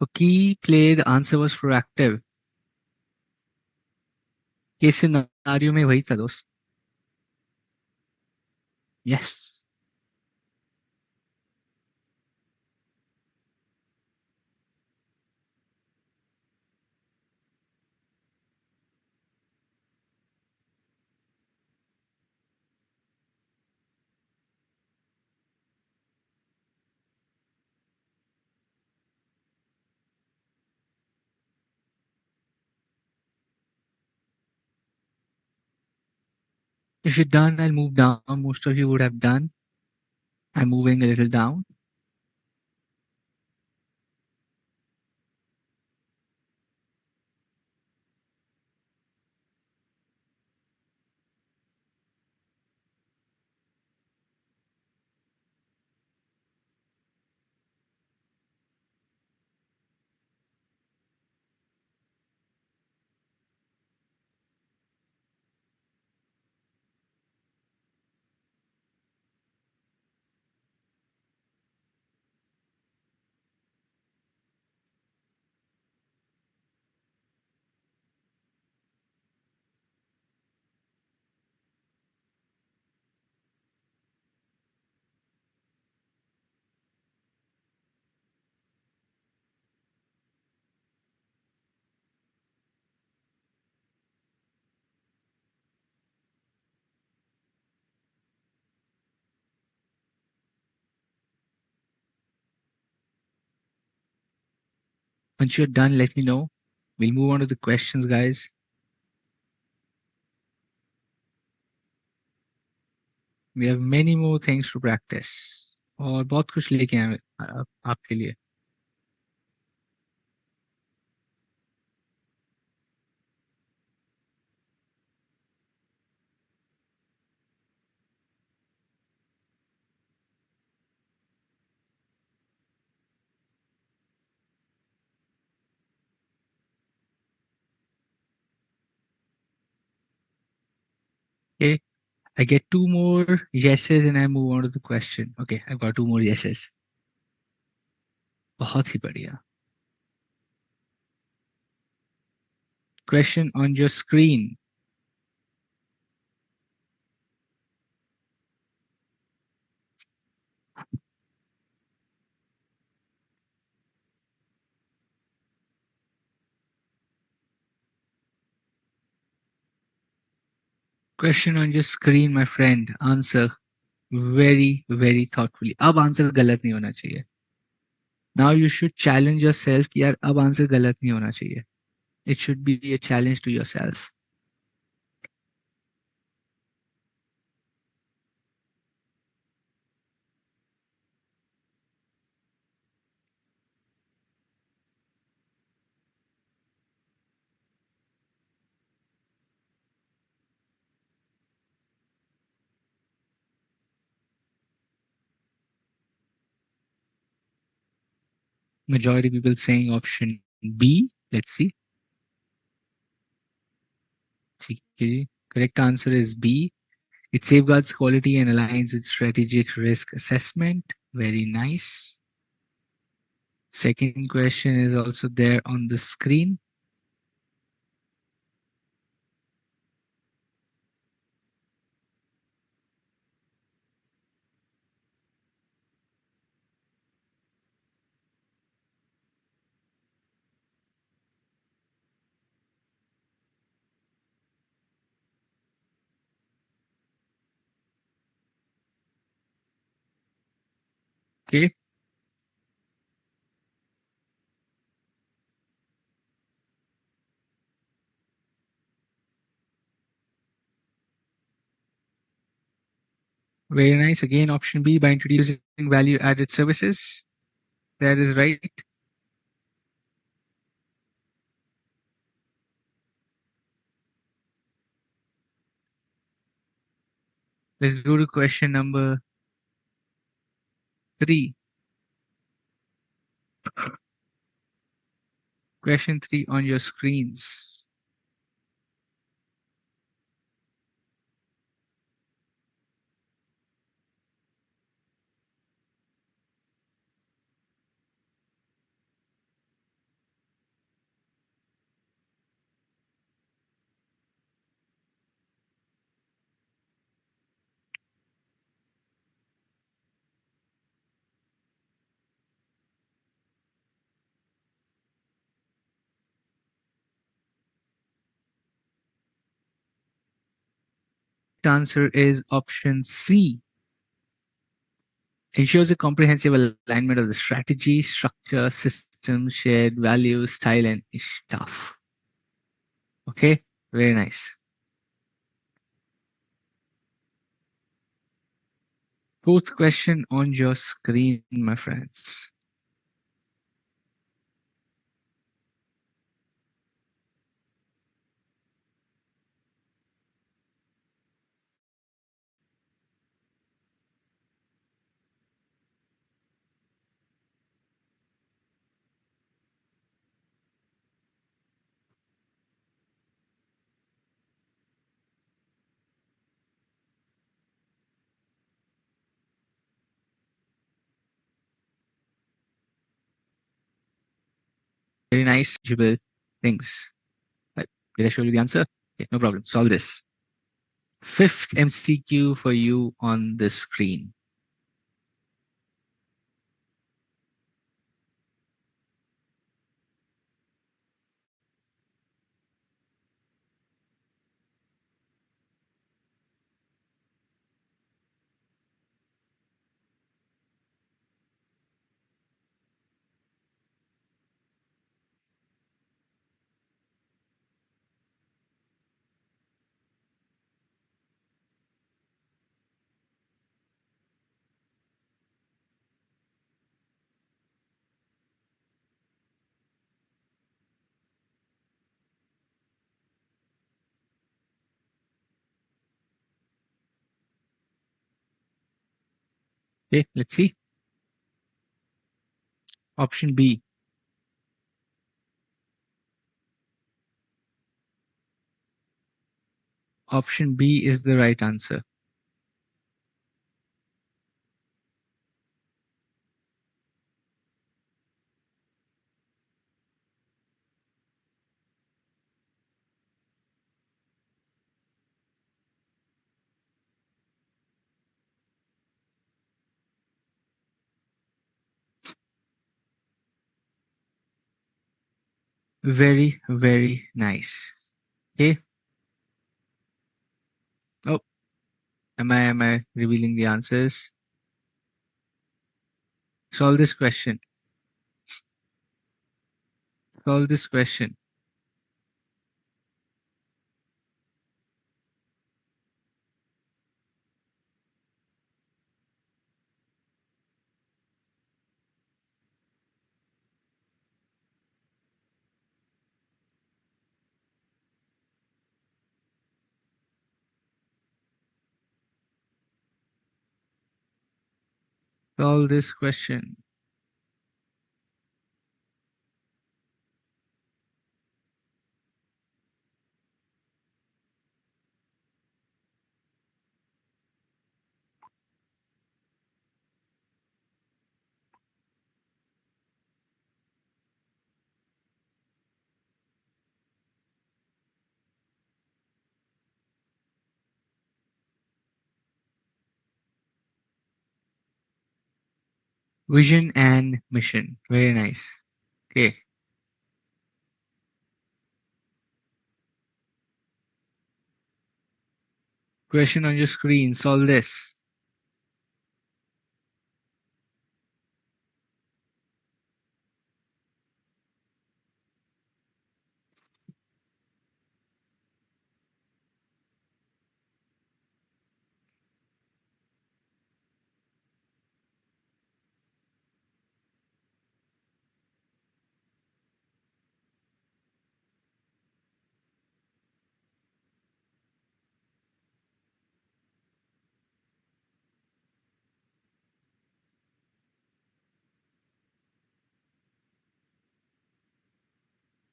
[SPEAKER 1] For key play, the answer was proactive. Case scenario में वही था दोस्त. Yes. If you're done, I'll move down. Most of you would have done. I'm moving a little down. Once you're done, let me know. We'll move on to the questions, guys. We have many more things to practice. और बहुत कुछ लेके आए आपके लिए. Okay. I get 2 more yeses and I move on to the question. Okay, I've got 2 more yeses. बहुत ही बढ़िया. Question on your screen. Question on your screen, my friend. Answer very, very thoughtfully. अब answer गलत नहीं होना चाहिए. Now you should challenge yourself कि यार अब आंसर गलत नहीं होना चाहिए. It should be a challenge to yourself. Majority people saying option B. Let's see. ठीक है जी. Correct answer is B. It safeguards quality and aligns with strategic risk assessment. Very nice. Second question is also there on the screen. Okay. Very nice. Again, option B, by introducing value added services. That is right. Let's go to question number 3. Question 3 on your screens. correct answer is option C. Ensures a comprehensive alignment of the strategy, structure, system, shared values, style, and stuff. Okay, very nice. Fourth question on your screen, my friends. Very nice, tangible things. Did I show you the answer? Okay, no problem. Solve this. Fifth MCQ for you on the screen. Okay, let's see. Option B. Option B is the right answer. Very, very nice. Okay. Oh, am I revealing the answers? Solve this question. Solve this question. Solve this question. Vision and mission. Very nice. Okay. Question on your screen. Solve this.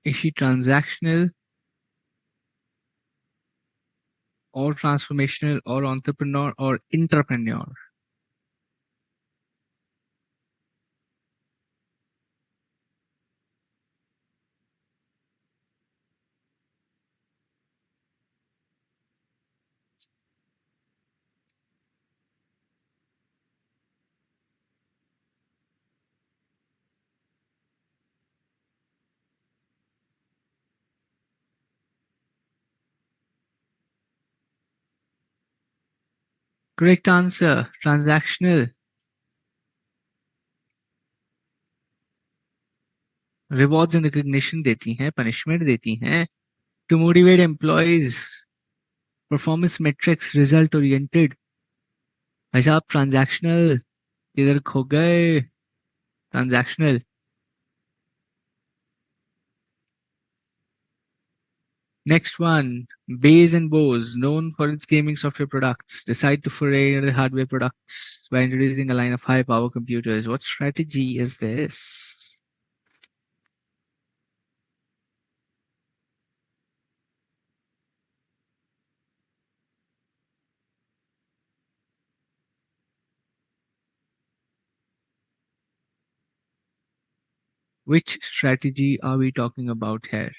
[SPEAKER 1] Is she transactional or transformational or entrepreneur or entrepreneur? Correct answer. Transactional. Rewards and recognition देती हैं, punishment देती हैं. To motivate employees. Performance metrics, result oriented. भाई साहब transactional. किधर खो गए? Transactional. Next one, Bays and Bose, known for its gaming software products, decide to foray into the hardware products by introducing a line of high-power computers. What strategy is this? Which strategy are we talking about here?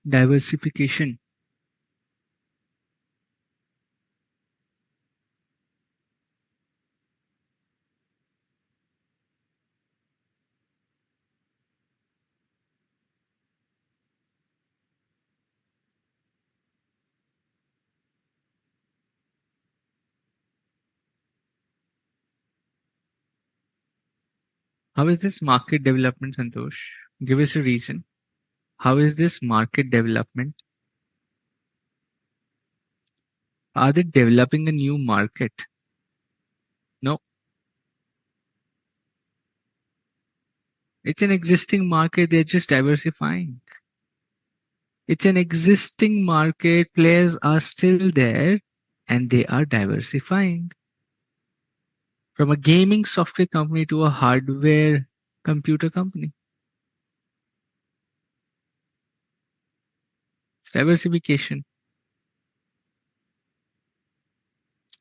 [SPEAKER 1] Diversification. How is this market development, Santosh? Give us a reason. How is this market development? Are they developing a new market? No, it's an existing market. They're just diversifying. It's an existing market. Players are still there and they are diversifying. From a gaming software company to a hardware computer company. It's diversification.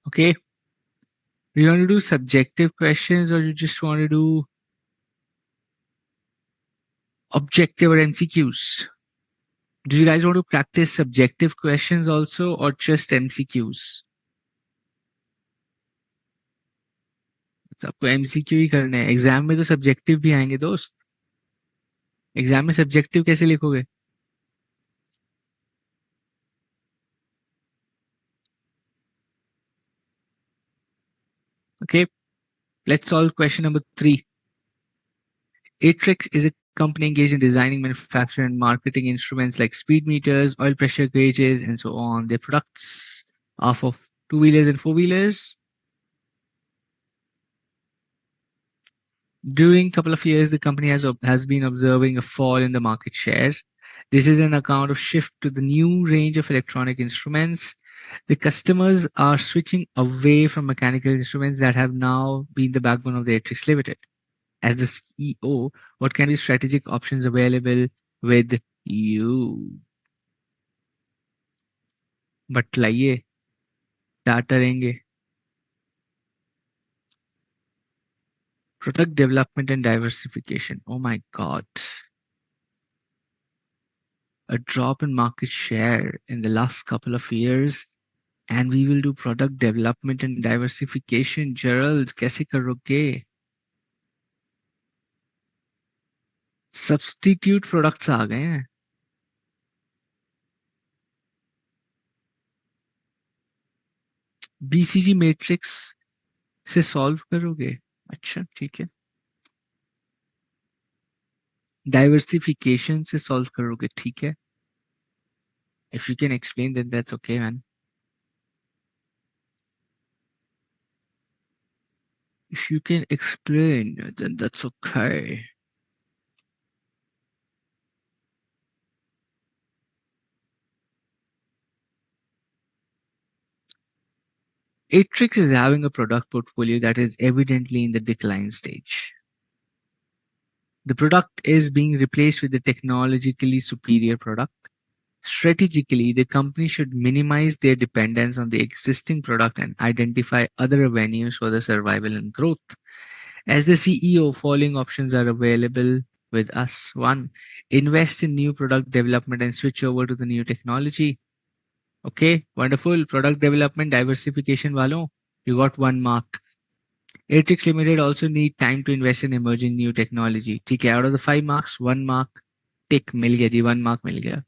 [SPEAKER 1] Okay. Do you want to do subjective questions or you just want to do objective or MCQs? Do you guys want to practice subjective questions also or just MCQs? तो आपको MCQ ही करने हैं. Exam में तो subjective भी आएंगे दोस्त. Exam में सब्जेक्टिव कैसे लिखोगे? Okay, let's solve question number 3. Atrix is a company engaged in designing, manufacturing, and marketing instruments like speed meters, oil pressure gauges, and so on. Their products are for two-wheelers and four-wheelers. During a couple of years, the company has been observing a fall in the market share. This is an account of shift to the new range of electronic instruments. The customers are switching away from mechanical instruments that have now been the backbone of the Atrix Limited. As the CEO, what can be strategic options available with you? बतलाइए, क्या करेंगे? Product development and diversification. Oh my God. A drop in market share in the last couple of years, and we will do product development and diversification. Gerald, कैसे करोगे? Substitute products आ गए हैं. BCG matrix से solve करोगे? अच्छा, ठीक है. Diversification से solve करोगे? ठीक है. If you can explain, then that's okay, man. If you can explain, then that's okay. Atrix is having a product portfolio that is evidently in the decline stage. The product is being replaced with a technologically superior product. Strategically, the company should minimize their dependence on the existing product and identify other avenues for the survival and growth. As the CEO, following options are available with us. One, invest in new product development and switch over to the new technology. Okay, wonderful. Product development diversification walo. You got 1 mark. Atrix Limited also need time to invest in emerging new technology. ठीक है, out of the 5 marks, 1 mark tick मिल गया जी, 1 mark मिल गया.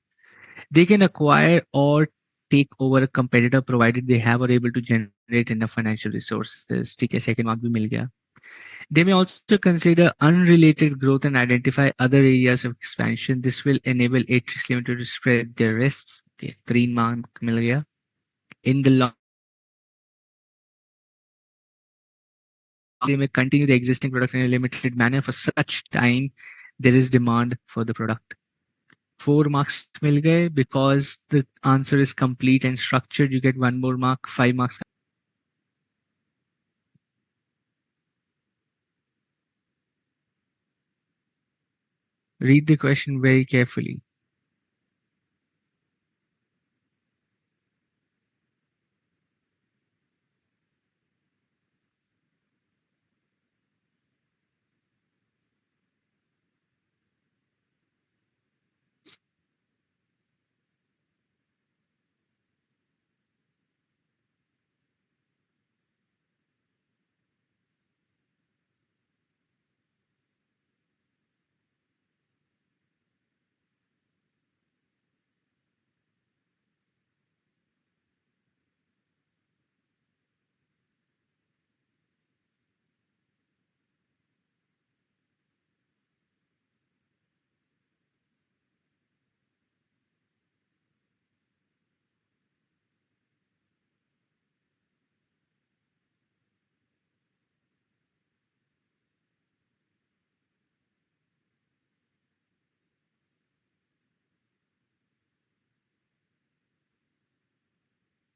[SPEAKER 1] They can acquire or take over a competitor provided they have or able to generate enough financial resources. ठीक है, second mark भी मिल गया. They may also consider unrelated growth and identify other areas of expansion. This will enable Atrix Limited to spread their risks. Okay, green mark मिल गया. In the long they may continue the existing product in a limited manner for such time there is demand for the product. 4 marks mil gaye because the answer is complete and structured. You get 1 more mark. 5 marks. Read the question very carefully.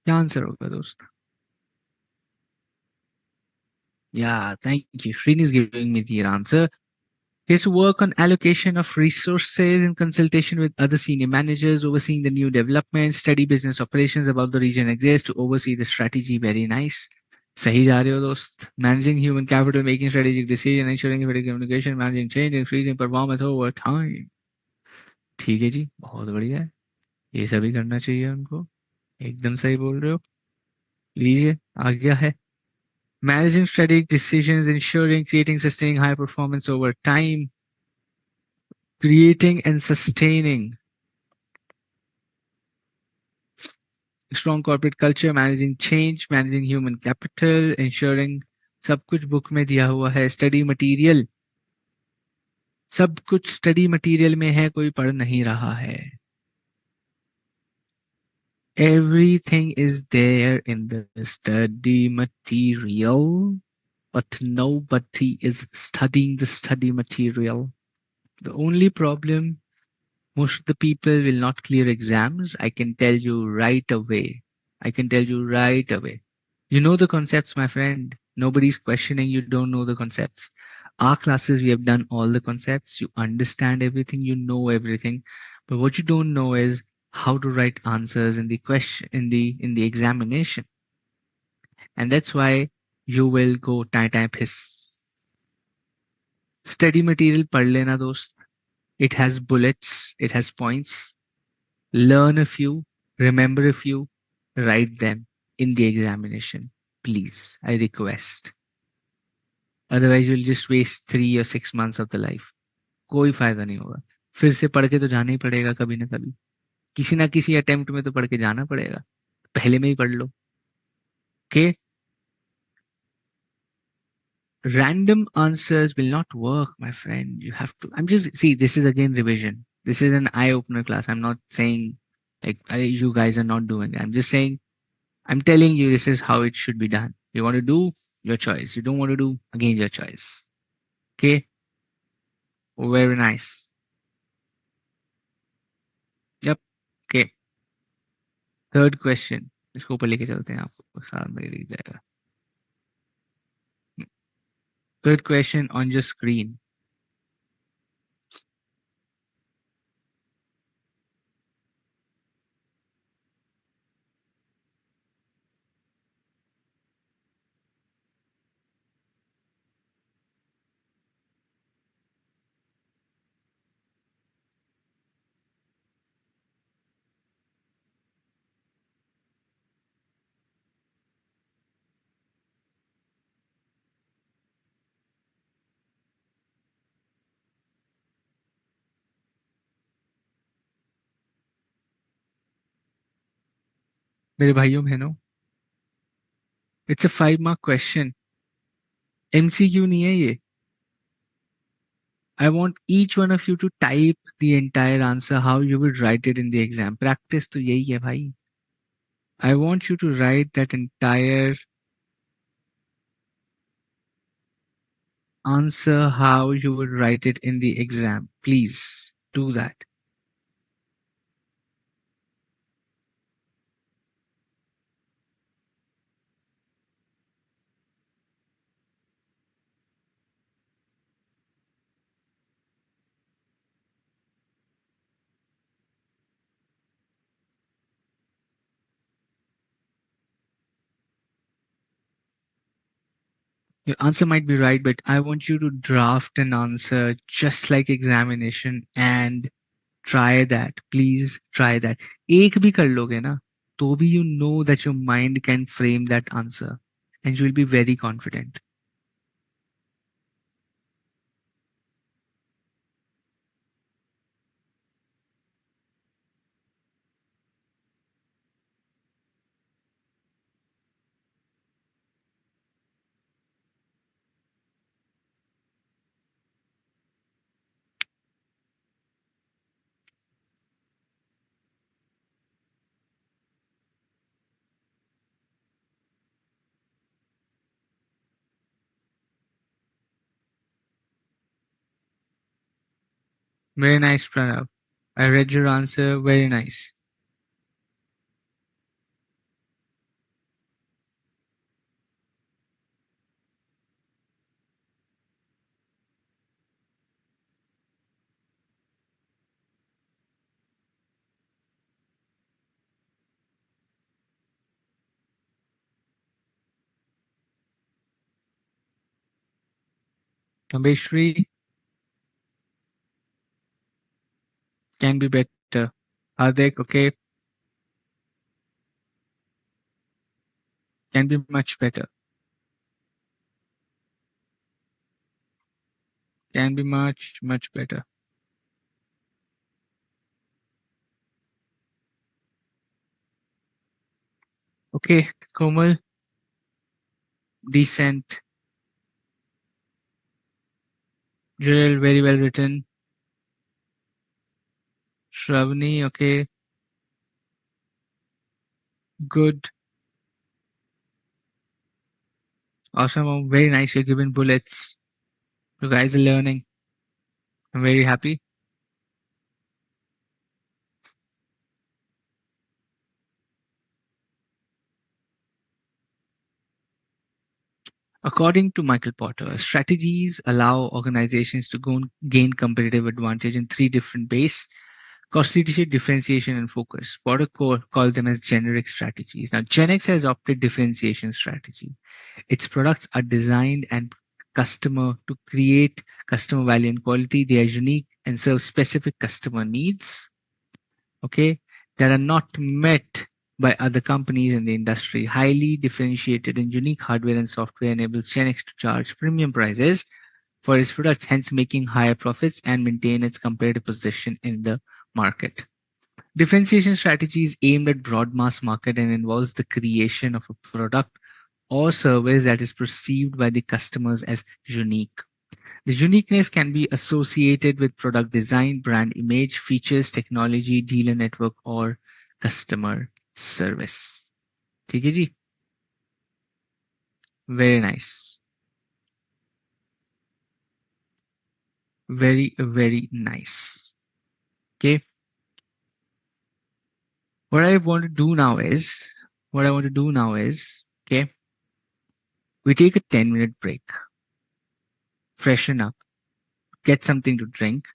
[SPEAKER 1] क्या answer होगा दोस्त? Yeah, thank you. Srini is giving me the answer. His work on allocation of resources in consultation with other senior managers, overseeing the new developments, steady business operations above the region exists to oversee the strategy. Very nice. सही जा रहे हो दोस्त. Managing human capital, making strategic decisions, ensuring effective communication, managing change, increasing performance over time. ठीक है जी, बहुत बढ़िया है. ये सभी करना चाहिए उनको. एकदम सही बोल रहे हो. लीजिए, आ गया है. Managing strategic decisions, ensuring creating sustaining high performance over time, creating and sustaining strong corporate culture, managing change, managing human capital, ensuring सब कुछ बुक में दिया हुआ है. स्टडी मटेरियल, सब कुछ स्टडी मटेरियल में है, कोई पढ़ नहीं रहा है. Everything is there in the study material, but nobody is studying the study material. The only problem, most of the people will not clear exams. I can tell you right away. I can tell you right away. You know the concepts, my friend. Nobody's questioning you don't know the concepts. Our classes, we have done all the concepts. You understand everything, you know everything. But what you don't know is how to write answers in the question in the examination. And that's why you will go time piss. Study material पढ़ लेना दोस्त. It has bullets, it has points. Learn a few, remember a few, write them in the examination. Please, I request. Otherwise, you'll just waste 3 or 6 months of the life. कोई फायदा नहीं होगा. फिर से पढ़ के तो जाना ही पड़ेगा कभी ना कभी. किसी ना किसी अटेम्प्ट में तो पढ़ के जाना पड़ेगा. पहले में ही पढ़ लो. Okay? Random answers will not work, my friend. You have to. I'm just see. This is again revision. This is an eye opener class. I'm not saying like you guys are not doing it. I'm just saying. I'm telling you this is how it should be done. You want to do your choice. You don't want to do again your choice. Okay. Very nice. Yep. Okay. Third question. इसको ऊपर लेके चलते हैं आपको साथ में दिख जाएगा. Third question on your screen. मेरे भाइयों बहनों, it's a 5 mark question, MCQ नहीं है ये. I want each one of you to type the entire answer how you would write it in the exam. Practice तो यही है भाई. I want you to write that entire answer how you would write it in the exam. Please do that. Your answer might be right, but I want you to draft an answer just like examination and try that. Please try that. एक भी कर लोगे ना, तो भी you know that your mind can frame that answer and you will be very confident. Very nice, Pranav. I read your answer. Very nice. Kambeshri can be better. Hardik, okay, can be much better. Can be much, much better. Okay, Komal, decent. Drill, very well written. Shravani, okay, good. Awesome. Very nice. You're giving bullets. You guys are learning. I'm very happy. According to Michael Porter, strategies allow organizations to gain competitive advantage in three different ways: cost leadership, differentiation, and focus. Porter called them as generic strategies. Now, Gen X has opted differentiation strategy. Its products are designed and customer to create customer value and quality. They are unique and serve specific customer needs, okay, that are not met by other companies in the industry. Highly differentiated and unique hardware and software enables Gen X to charge premium prices for its products, hence making higher profits and maintain its competitive position in the market. Differentiation strategy is aimed at broad mass market and involves the creation of a product or service that is perceived by the customers as unique. The uniqueness can be associated with product design, brand image, features, technology, dealer network, or customer service. ठीक है जी? Very nice. Very, very nice. Okay. What I want to do now is, okay, we take a 10-minute break, freshen up, get something to drink,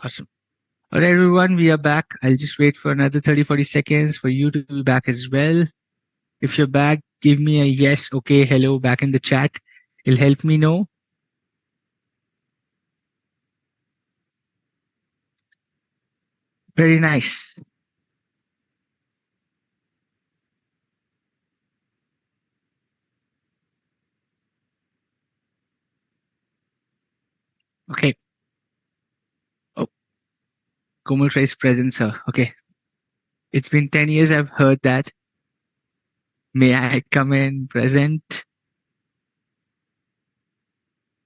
[SPEAKER 1] Awesome. All right, everyone, we are back. I'll just wait for another 30-40 seconds for you to be back as well. If you're back, give me a yes, okay, hello back in the chat. It'll help me know. Very nice. Okay. Oh, Komal Trace present, sir. Okay. It's been 10 years I've heard that. May I come in present?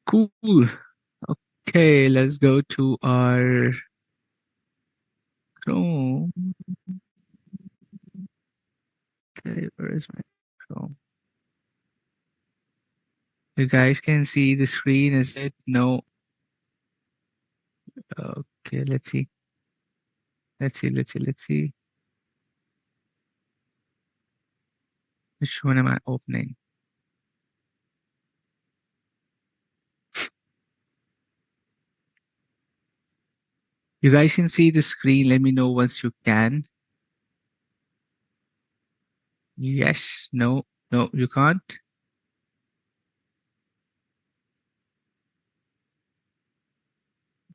[SPEAKER 1] Cool. Okay, let's go to our Chrome. Okay, where is my Chrome? You guys can see the screen, is it? No. Okay, let's see. Let's see. Which one am I opening? You guys can see the screen. Let me know once you can. Yes, no, you can't.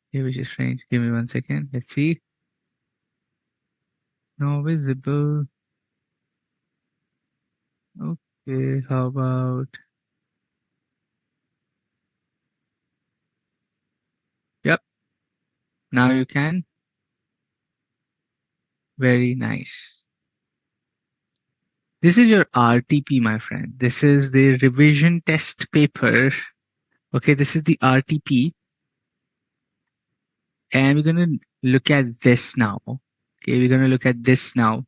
[SPEAKER 1] Okay, which is strange. Give me 1 second. Let's see. No visible. Okay, how about? Yep, now you can. Very nice. This is your RTP, my friend. This is the revision test paper. Okay, this is the RTP. And we're going to look at this now. Okay, we're going to look at this now.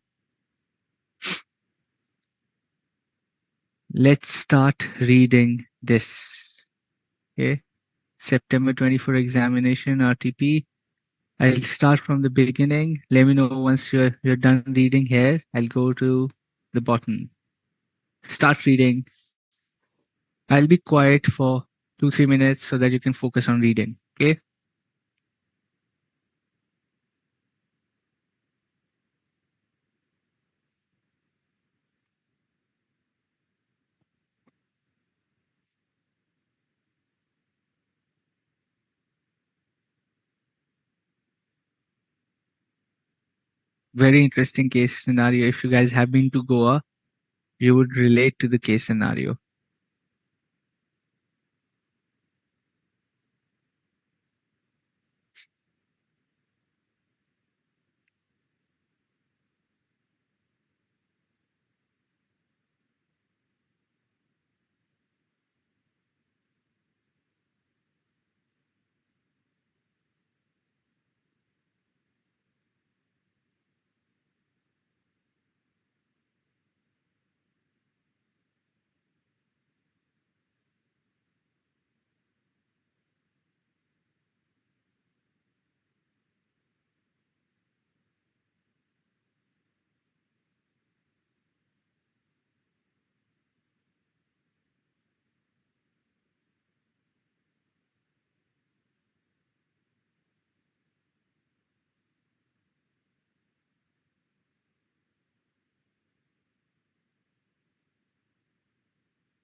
[SPEAKER 1] Let's start reading this. Okay, September 24 examination RTP. I'll start from the beginning. Let me know once you're done reading here. I'll go to the bottom. Start reading. I'll be quiet for 2-3 minutes so that you can focus on reading. Okay. Very interesting case scenario. If you guys have been to Goa, you would relate to the case scenario.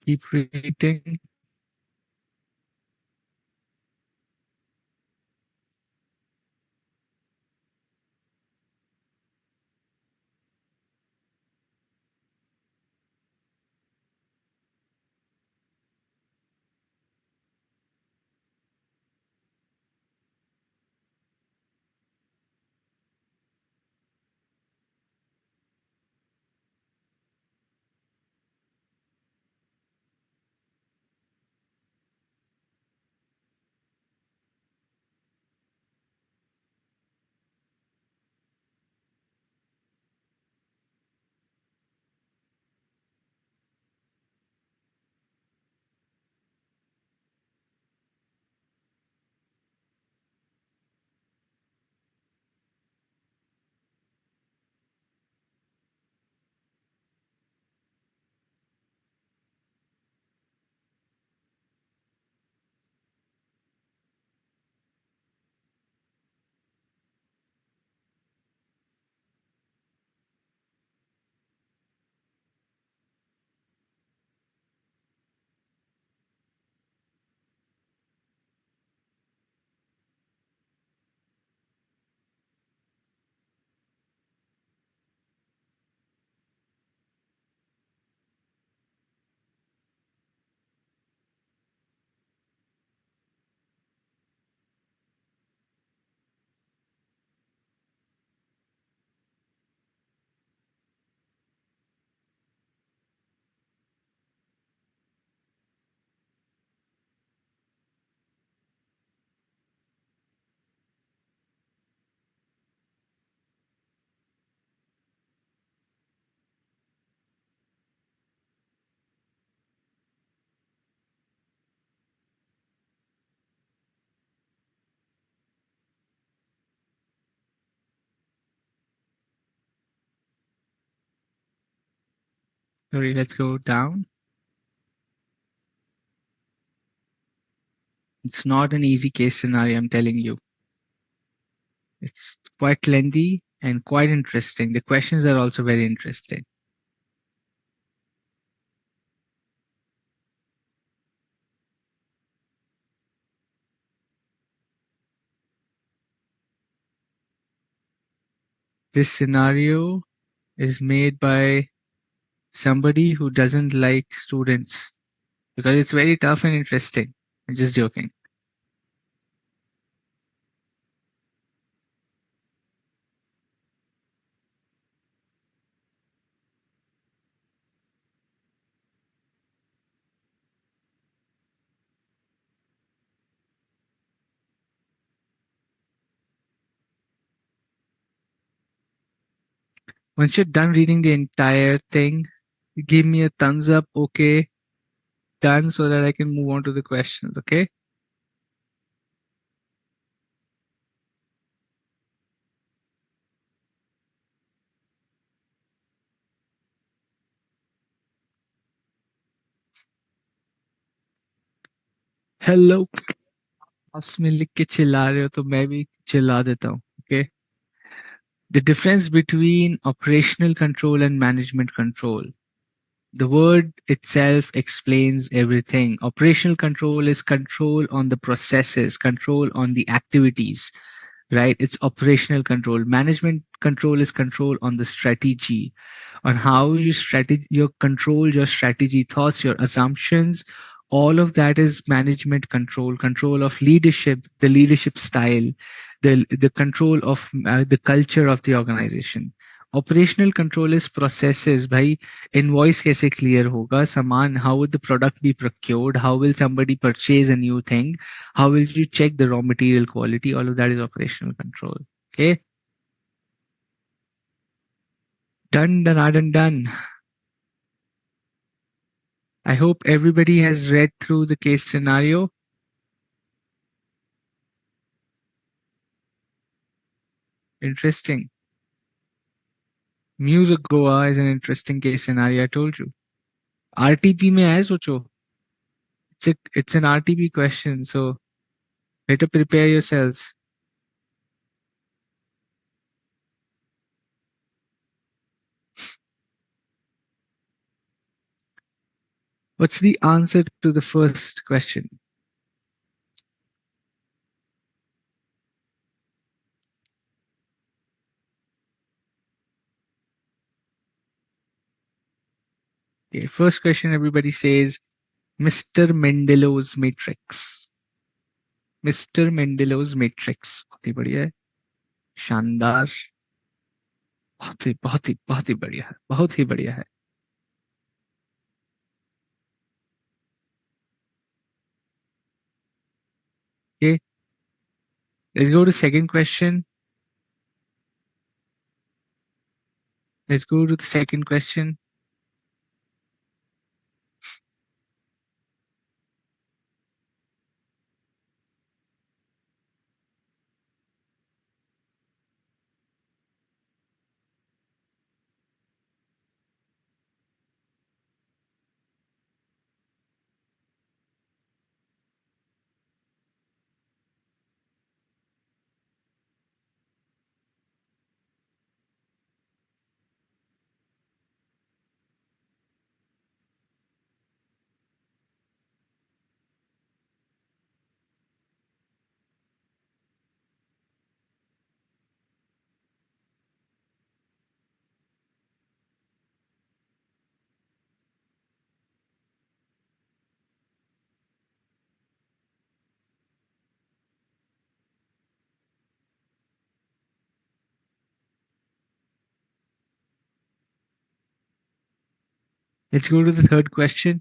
[SPEAKER 1] Keep reading. Sorry, let's go down. It's not an easy case scenario, I'm telling you. It's quite lengthy and quite interesting. The questions are also very interesting. This scenario is made by somebody who doesn't like students because it's very tough and interesting. I'm just joking. Once you're done reading the entire thing, give me a thumbs up, okay, done, so that I can move on to the questions, okay? Hello पास में लिख के चिल्ला रहे हो तो मैं भी चिल्ला देता हूँ okay. The difference between operational control and management control. The word itself explains everything. Operational control is control on the processes, control on the activities, right? It's operational control. Management control is control on the strategy, on how you control your strategy, thoughts, your assumptions. All of that is management control, control of leadership, the leadership style, the control of the culture of the organization. Operational control is processes. भाई invoice कैसे clear होगा, सामान, how would the product be procured, how will somebody purchase a new thing, how will you check the raw material quality, all of that is operational control. Okay, done. I hope everybody has read through the case scenario. Interesting. Music Goa is an interesting case scenario, I told you. RTP में है सोचो. It's an RTP question, so better prepare yourselves. What's the answer to the first question? Okay, first question, everybody says Mr. Mendelow's matrix. Mr. Mendelow's matrix. बहुत ही बढ़िया है, शानदार, बहुत ही बढ़िया है, बहुत ही बढ़िया है. Okay, let's go to second question. Let's go to the second question. Let's go to the third question.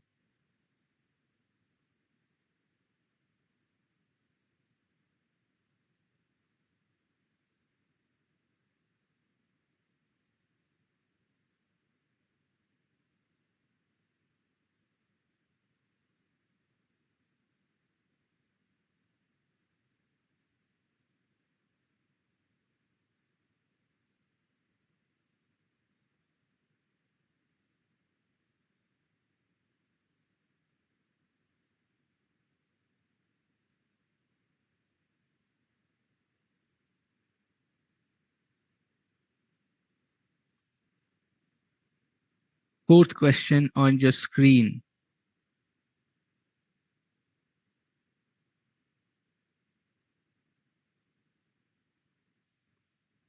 [SPEAKER 1] fourth question on your screen.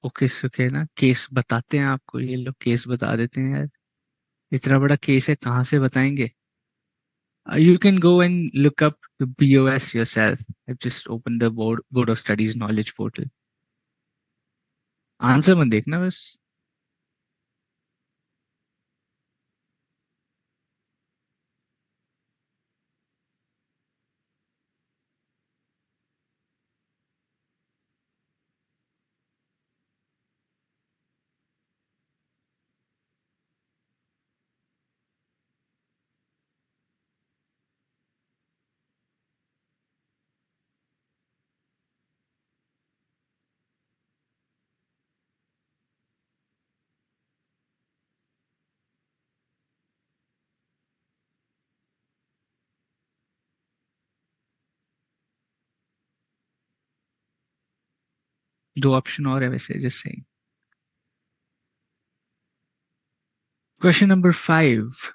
[SPEAKER 1] Okay सुके ना केस बताते हैं आपको, ये लोग केस बता देते हैं यार। इतना बड़ा केस है, कहाँ से बताएंगे? You can go and look up the BOS yourself. I've just opened the Board of Studies knowledge portal. Answer मत देखना बस। दो ऑप्शन और है वैसे, just saying. Question number 5।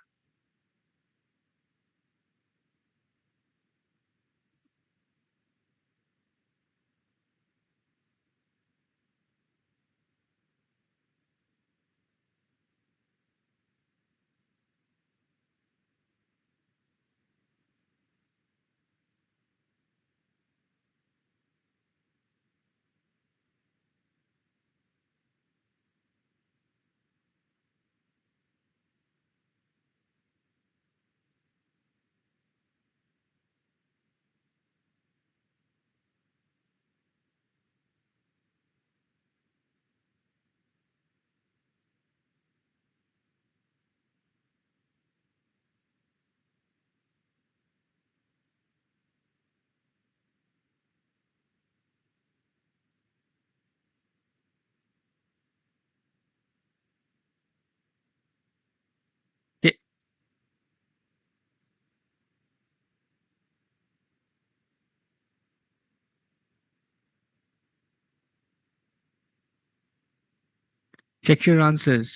[SPEAKER 1] Check your answers.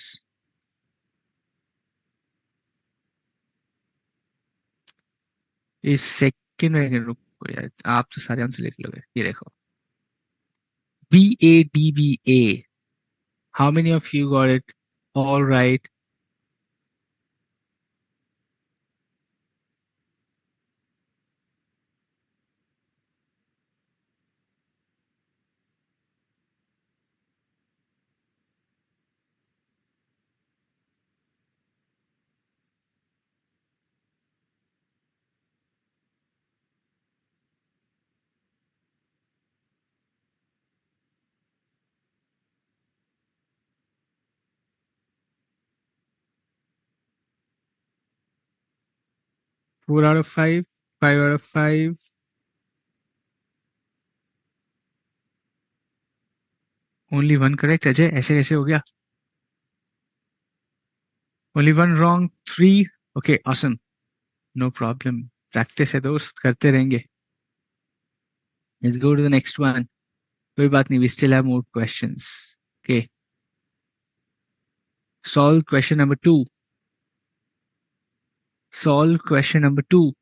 [SPEAKER 1] इस सेकंड में रुको यार, आप तो सारे आंसर लिख लोगे। ये देखो, BADBA. How many of you got it all right? Four out of five, 5 out of 5. Only one correct, Ajay, ऐसे कैसे हो गया? Only one wrong, 3. Okay, awesome. No problem. Practice है दोस्त, करते रहेंगे. Let's go to the next one. कोई बात नहीं, we still have more questions. Okay. Solve question number 2. Solve question number 2.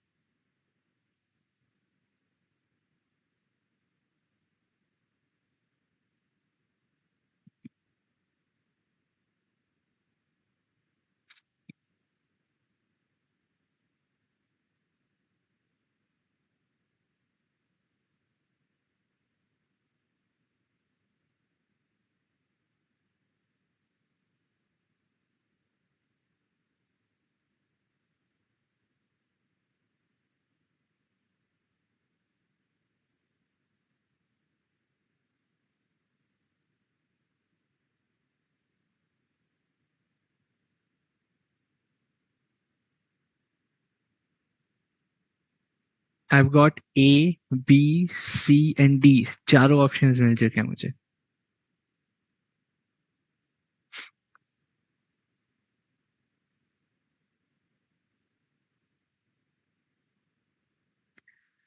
[SPEAKER 1] I've got A, B, C and D. चारों options मिल चुके हैं मुझे.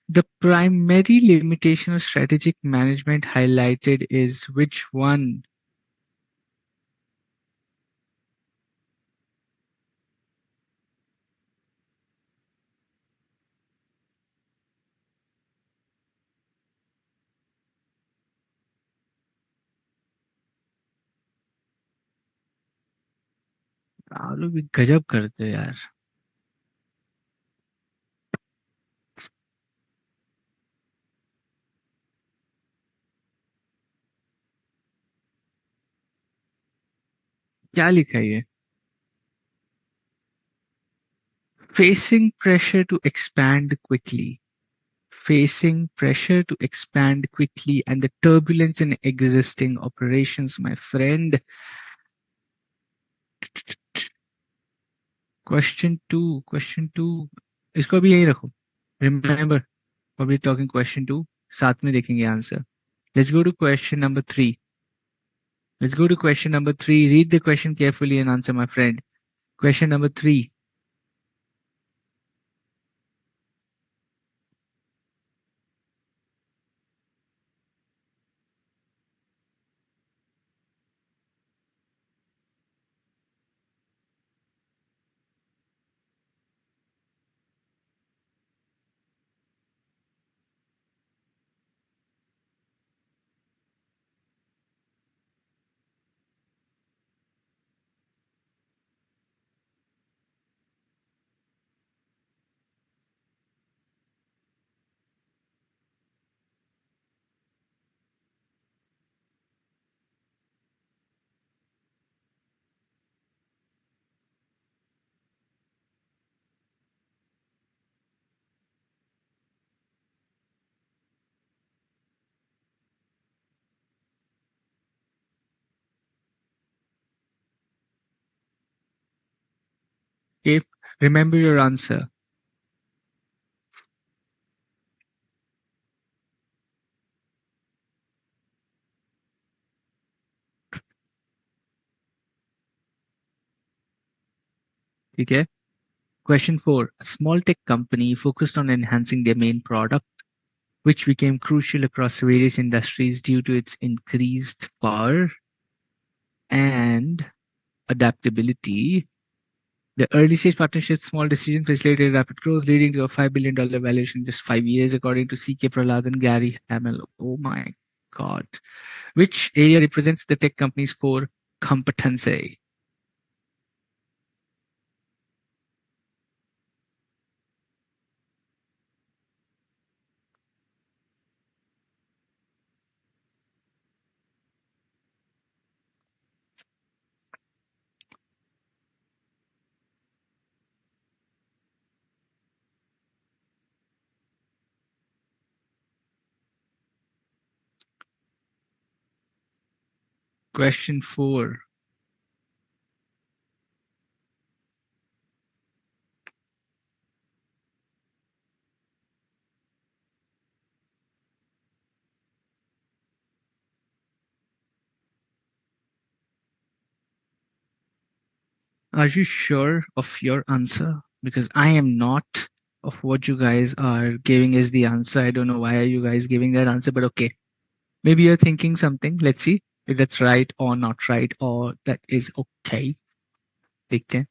[SPEAKER 1] The primary limitation of strategic management highlighted is which one? आप लोग भी गजब करते हो यार। क्या लिखा है ये? Facing pressure to expand quickly. Facing pressure to expand quickly and the turbulence in existing operations, my friend. Question 2 इसको भी यही रखो. Remember, probably talking question 2, साथ में देखेंगे answer. Let's go to question number 3. Let's go to question number 3. Read the question carefully and answer, my friend. Question number 3. Okay, remember your answer. Okay. Question 4. A small tech company focused on enhancing their main product, which became crucial across various industries due to its increased power and adaptability. The early stage partnership, small decision facilitated rapid growth, leading to a $5 billion valuation in just 5 years, according to CK Prahlad and Gary Hamel. Oh my God. Which area represents the tech company's core competency? Question 4. Are you sure of your answer? Because I am not of what you guys are giving as the answer. I don't know why are you guys giving that answer, but okay. Maybe you're thinking something. Let's see if that's right or not right, or that is okay. देखते हैं.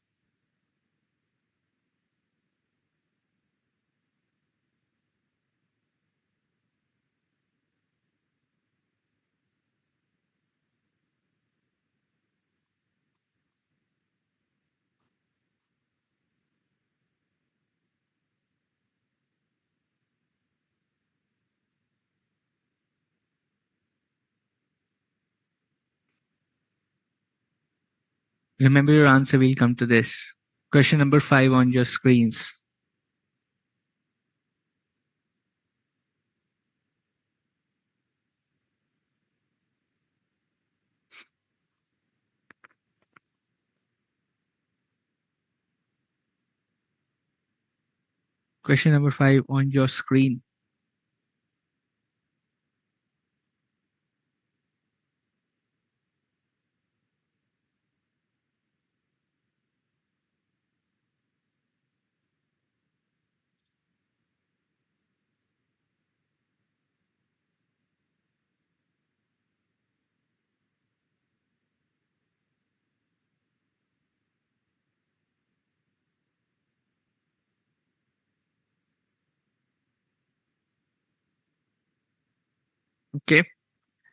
[SPEAKER 1] Remember your answer. We'll come to this. Question number 5 on your screens. Question number 5 on your screen. Okay.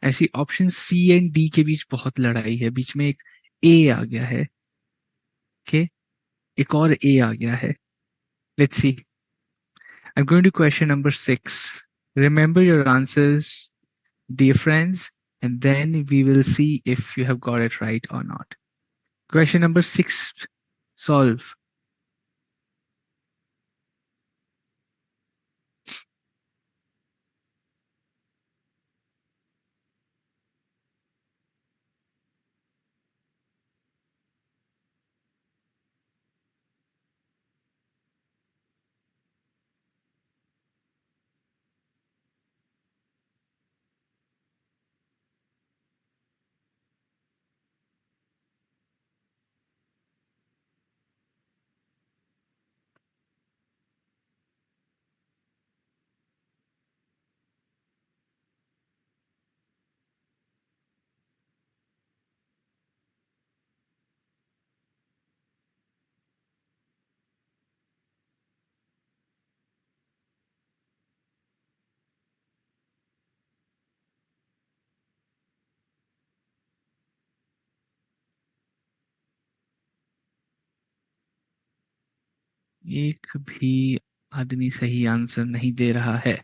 [SPEAKER 1] ऐसी option C and D के बीच बहुत लड़ाई है. बीच में एक ए आ गया है. Okay, एक और A आ गया है. Let's see. I'm going to question number 6. Remember your answers, dear friends, and then we will see if you have got it right or not. Question number 6. Solve. एक भी आदमी सही आंसर नहीं दे रहा है.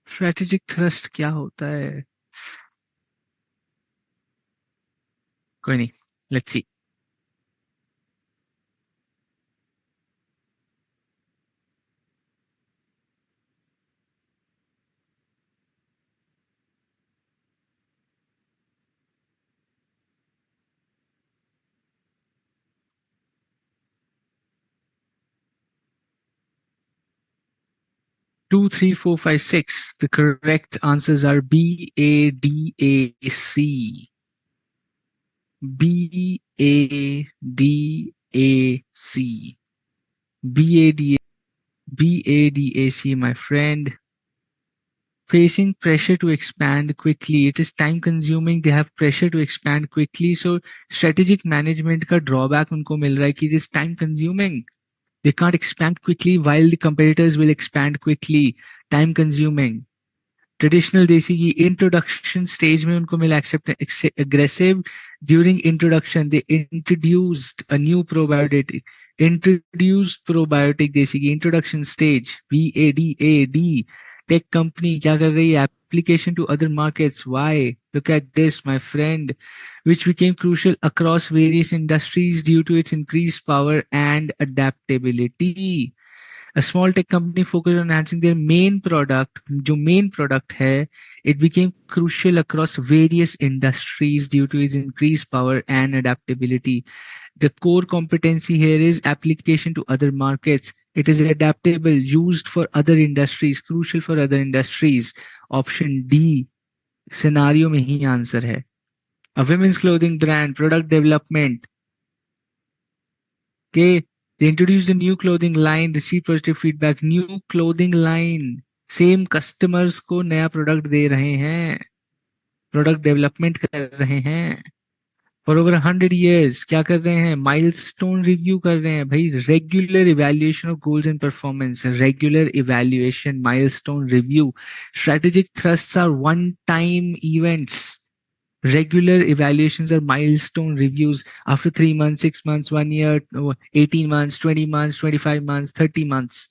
[SPEAKER 1] स्ट्रेटेजिक थ्रस्ट क्या होता है? कोई नहीं. Let's see. 2, 3, 4, 5, 6. The correct answers are B, A, D, A, C. B, A, D, A, C. B, A, D, B, A, D, A, C, my friend. Facing pressure to expand quickly. It is time consuming. They have pressure to expand quickly. So strategic management का drawback उनको मिल रहा है कि it is time consuming. They can't expand quickly while the competitors will expand quickly. Time consuming. Traditional desi की introduction stage में उनको मिला except aggressive. During introduction they introduced a new probiotic. Introduced probiotic desi की introduction stage. BADAD. Tech company क्या कर रही है? Application to other markets. Why? Look at this my friend, which became crucial across various industries due to its increased power and adaptability. A small tech company focused on enhancing their main product, जो main product है, it became crucial across various industries due to its increased power and adaptability. The core competency here is application to other markets. It is adaptable, used for other industries, crucial for other industries. Option D, scenario में ही answer है. A women's clothing brand, product development. Okay, they introduced a new clothing line, received positive feedback. New clothing line, same customers को नया product दे रहे हैं, product development कर रहे हैं. For over 100 years, क्या कर रहे हैं? Milestone review कर रहे हैं भाई. Regular evaluation of goals and performance. Regular evaluation, milestone review. Strategic thrusts are one-time events. Regular evaluations are milestone reviews after 3 months, 6 months, 1 year, 18 months, 20 months, 25 months, 30 months.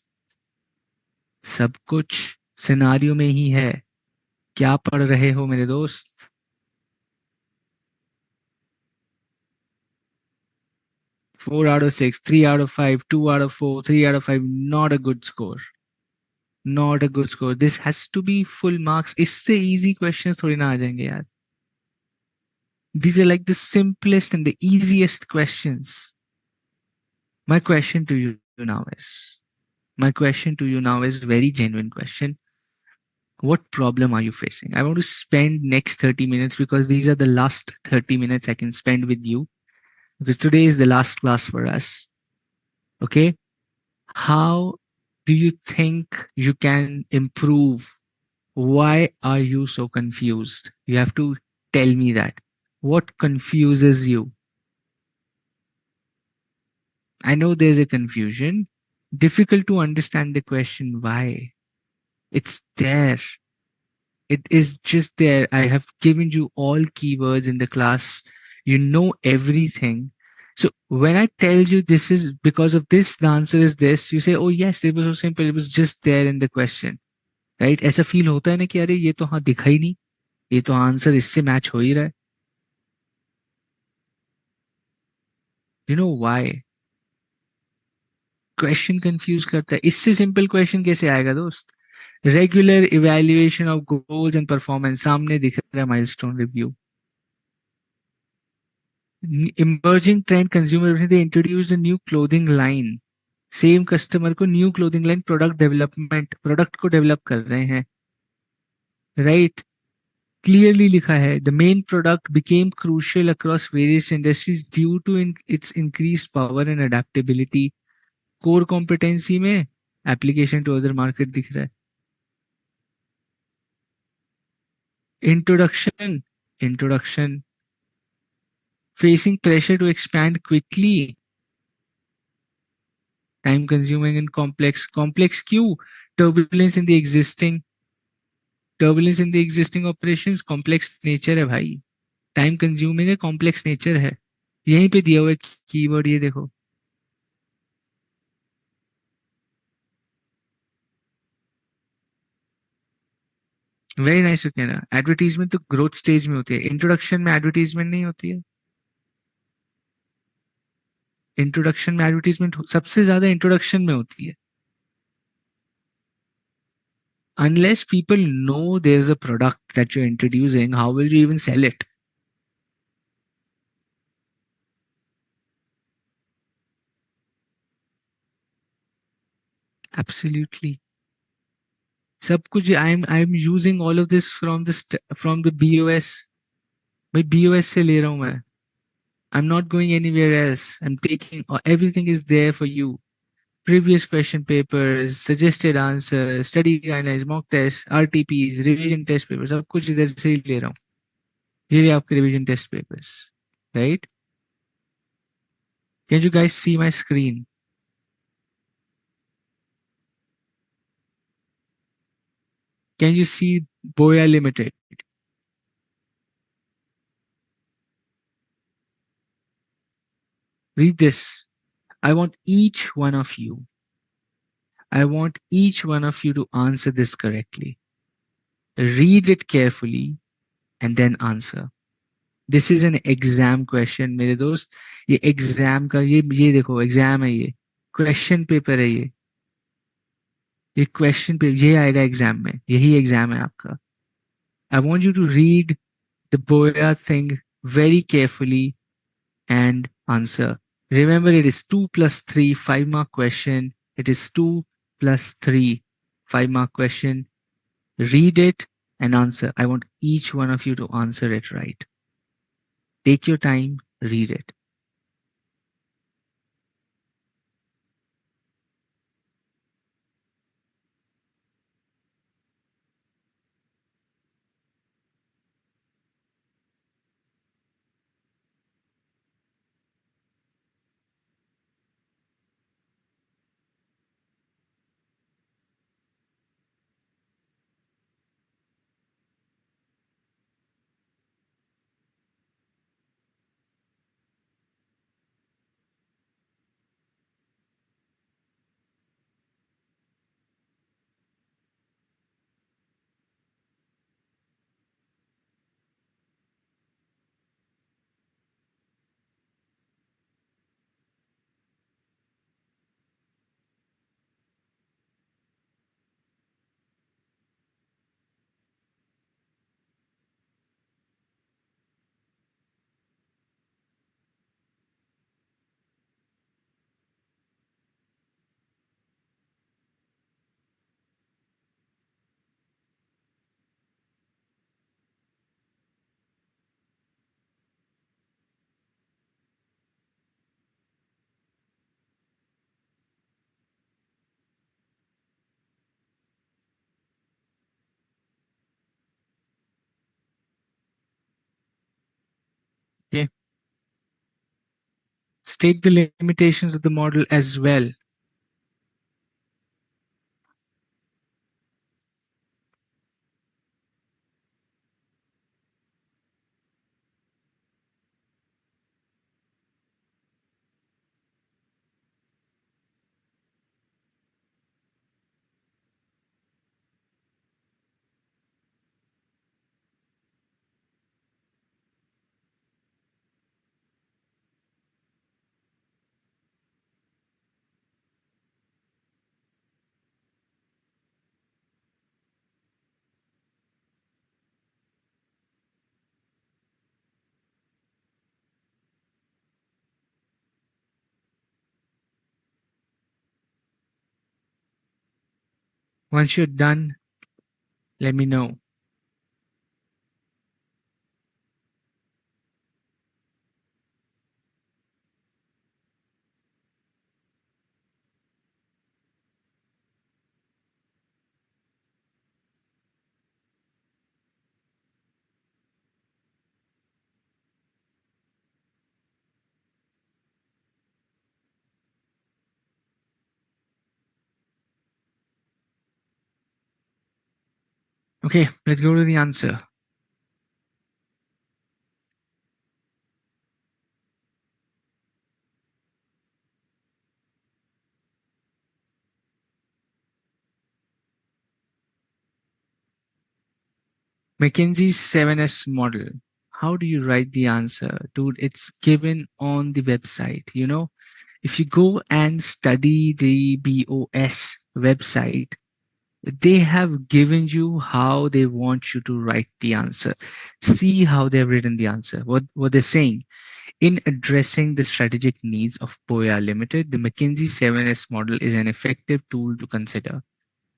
[SPEAKER 1] सब कुछ सिनारियो में ही है. क्या पढ़ रहे हो मेरे दोस्त? 4 out of 6, 3 out of 5, 2 out of 4, 3 out of 5. Not a good score. Not a good score. This has to be full marks. इससे easy questions थोड़ी ना आ जाएंगे यार. These are like the simplest and the easiest questions. My question to you now is, My question to you now is very genuine question. What problem are you facing? I want to spend next 30 minutes because these are the last 30 minutes I can spend with you because today is the last class for us. Okay. How do you think you can improve? Why are you so confused? You have to tell me that. What confuses you? I know there's a confusion. Difficult to understand the question why. It's there. It is just there. I have given you all keywords in the class. You know everything. So when I tell you this is because of this, the answer is this, you say, oh yes, it was so simple. It was just there in the question. Right? ऐसा feel होता है ना कि अरे ये तो हाँ दिखा ही नहीं, ये तो आंसर इससे मैच हो ही रहा है. You know why? Question confuse करता है. इससे सिंपल क्वेश्चन कैसे आएगा दोस्त? Regular evaluation of goals and performance सामने दिख रहा है, milestone review. Emerging trend consumer, they introduce a new clothing line. Same customer को new clothing line, product development, product को डेवलप कर रहे हैं. राइट? क्लियरली लिखा है, the main product became crucial across various industries due to its increase power and adaptability. Core competency में application to other market दिख रहा है. Introduction, introduction, facing pressure to expand quickly, time consuming and complex. Complex क्यों? turbulence in the existing, turbulence in the existing operations. complex nature है भाई. time consuming है, complex nature है. यहीं पे दिया हुआ है कीवर्ड, ये देखो. वेरी नाइस कहना. एडवर्टीजमेंट तो ग्रोथ स्टेज में होती है, इंट्रोडक्शन में एडवर्टीजमेंट नहीं होती है. इंट्रोडक्शन में एडवर्टीजमेंट सबसे ज्यादा इंट्रोडक्शन में होती है. Unless people know there's a product that you're introducing, how will you even sell it? Absolutely. सब कुछ I am using all of this from the BOS. भाई बीओएस से ले रहा हूँ मैं. I am not going anywhere else. I am taking, everything is there for you. Previous question papers, suggested answer, study guidelines, mock test, RTPs, revision test paper, सब कुछ इधर से ही ले रहा हूँ. ये रहे आपके revision test papers. Right? Can you guys see my screen? Can you see Boya limited? Read this. I want each one of you. I want each one of you to answer this correctly. Read it carefully and then answer. This is an exam question, मेरे दोस्त. ये exam का, ये देखो exam है, ये question paper है, ये क्वेश्चन पेपर, ये आएगा एग्जाम में, यही एग्जाम है आपका. I want you to read the Boya thing very carefully and answer. Remember, it is 2 plus 3, 5-mark question. It is 2 plus 3, 5-mark question. Read it and answer. I want each one of you to answer it right. Take your time, read it. Okay. State the limitations of the model as well. Once you're done, let me know. Okay, let's go to the answer. McKinsey's 7S model. How do you write the answer? Dude, it's given on the website. If you go and study the BOS website, they have given you how they want you to write the answer. See how they've written the answer. What they're saying. In addressing the strategic needs of Boya Limited, the McKinsey 7S model is an effective tool to consider.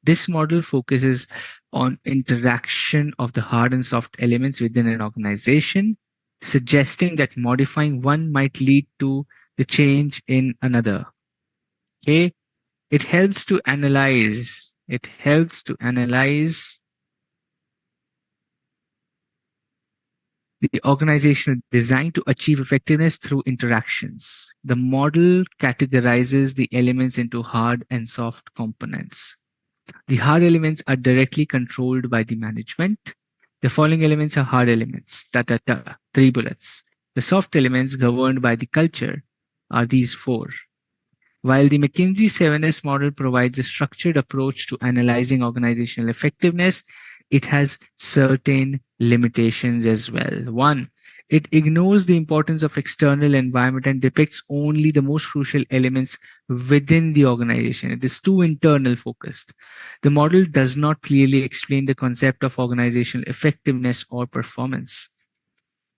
[SPEAKER 1] This model focuses on interaction of the hard and soft elements within an organization, suggesting that modifying one might lead to the change in another. Okay? It helps to analyze the organizational design to achieve effectiveness through interactions. The model categorizes the elements into hard and soft components. The hard elements are directly controlled by the management. The following elements are hard elements. Ta ta ta. 3 bullets. The soft elements governed by the culture are these 4. While the McKinsey 7S model provides a structured approach to analyzing organizational effectiveness, it has certain limitations as well. One, it ignores the importance of external environment and depicts only the most crucial elements within the organization. It is too internal focused. The model does not clearly explain the concept of organizational effectiveness or performance.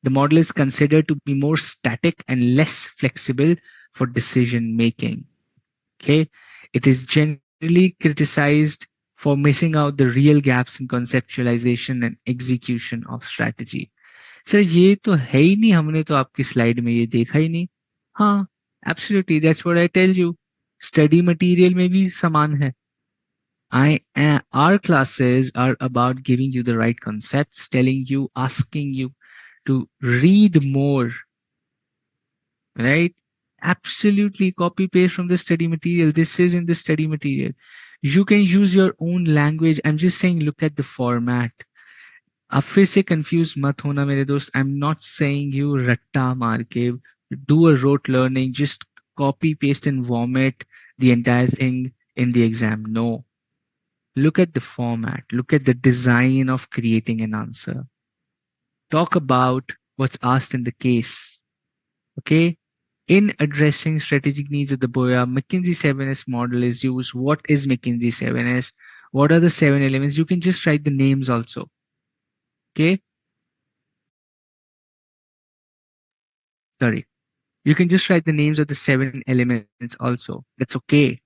[SPEAKER 1] The model is considered to be more static and less flexible for decision making. Okay, it is generally criticized for missing out the real gaps in conceptualization and execution of strategy. Sir ये तो है ही नहीं, हमने तो आपकी slide में ये देखा ही नहीं. हाँ, absolutely that's what I tell you. Study material में भी समान है. Our classes are about giving you the right concepts, telling you, asking you to read more, right? Absolutely copy paste from the study material. This is in the study material. You can use your own language. I'm just saying, look at the format. अब फिर से confuse मत होना मेरे दोस्त. I'm not saying you रट्टा मार के do a rote learning, just copy paste and vomit the entire thing in the exam. No. Look at the format. Look at the design of creating an answer. Talk about what's asked in the case. Okay. In addressing strategic needs of the Boya, McKinsey 7S model is used. What is McKinsey 7S? What are the 7 elements? You can just write the names also. Okay. Sorry. You can just write the names of the 7 elements also. That's okay.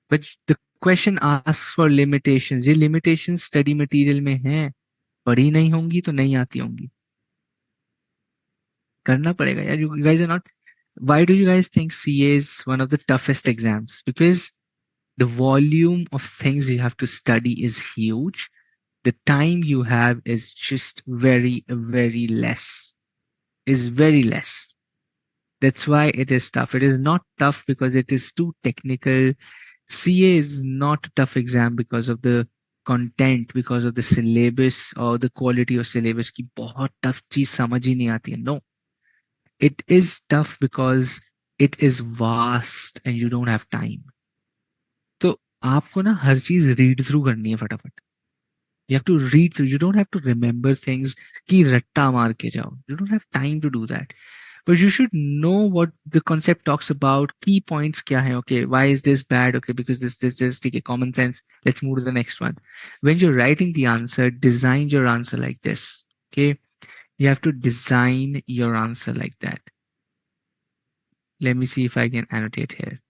[SPEAKER 1] But the question asks for limitations. ये limitations study material में हैं. पढ़ी नहीं होंगी तो नहीं आती होंगी. करना पड़ेगा यार. You guys are not. Why do you guys think CA is one of the toughest exams? Because the volume of things you have to study is huge. The time you have is just very, very less. Is very less. That's why it is tough. It is not tough because it is too technical. CA is not a tough exam because of the content, because of the syllabus or the quality of syllabus की बहुत tough चीज समझ ही नहीं आती है. No, it is tough because it is vast and you don't have time. तो आपको ना हर चीज रीड थ्रू करनी है फटाफट. You have to read through. You don't have to remember things कि रट्टा मार के जाओ. You don't have time to do that. But you should know what the concept talks about. Key points kya hai? Okay, why is this bad? Okay, because this just take a common sense. Let's move to the next one. When you're writing the answer, design your answer like this. Okay, you have to design your answer like that. Let me see if I can annotate here.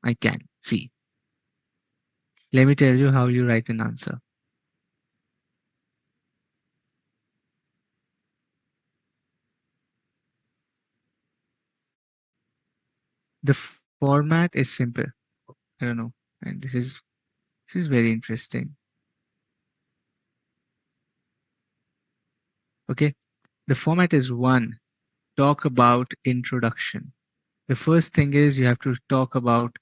[SPEAKER 1] I can see. Let me tell you how you write an answer. The format is simple. I don't know. And this is very interesting. Okay. The format is one, talk about introduction. The first thing is you have to talk about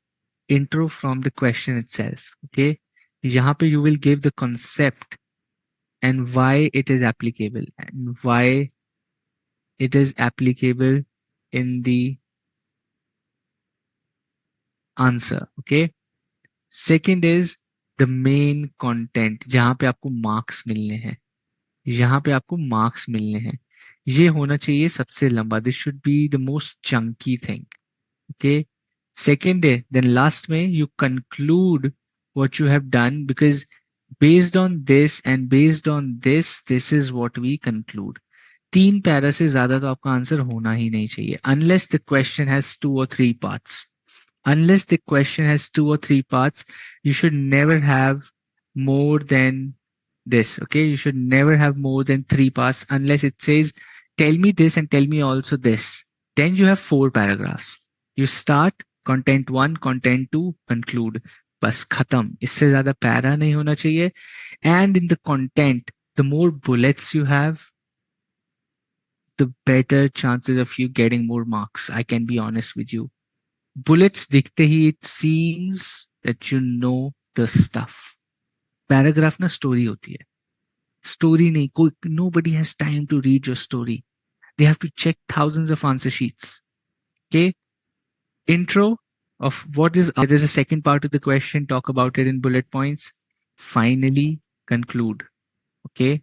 [SPEAKER 1] intro from the question itself. Okay. यहाँ पे you will give the concept and why it is applicable and why it is applicable in the answer. Okay. Second is the main content जहाँ पे आपको marks मिलने हैं. यहाँ पे आपको marks मिलने हैं. ये होना चाहिए सबसे लंबा. This should be the most chunky thing. Okay. Second day, then last में you conclude what you have done because based on this and based on this, this is what we conclude. 3 para से ज्यादा तो आपका answer होना ही नहीं चाहिए unless the question has 2 or 3 parts. Unless the question has 2 or 3 parts, you should never have more than this. Okay, you should never have more than 3 parts unless it says tell me this and tell me also this. Then you have 4 paragraphs. You start content 1, content 2, conclude. बस खत्म. इससे ज्यादा para नहीं होना चाहिए. And in the content, the more bullets you have, the better chances of you getting more marks. I can be honest with you. Bullets दिखते ही it seems that you know the stuff. Paragraph ना story होती है. Story नहीं, कोई nobody has time to read your story. They have to check thousands of answer sheets. Okay. Intro of what is there's a second part of the question, talk about it in bullet points. Finally, conclude. Okay.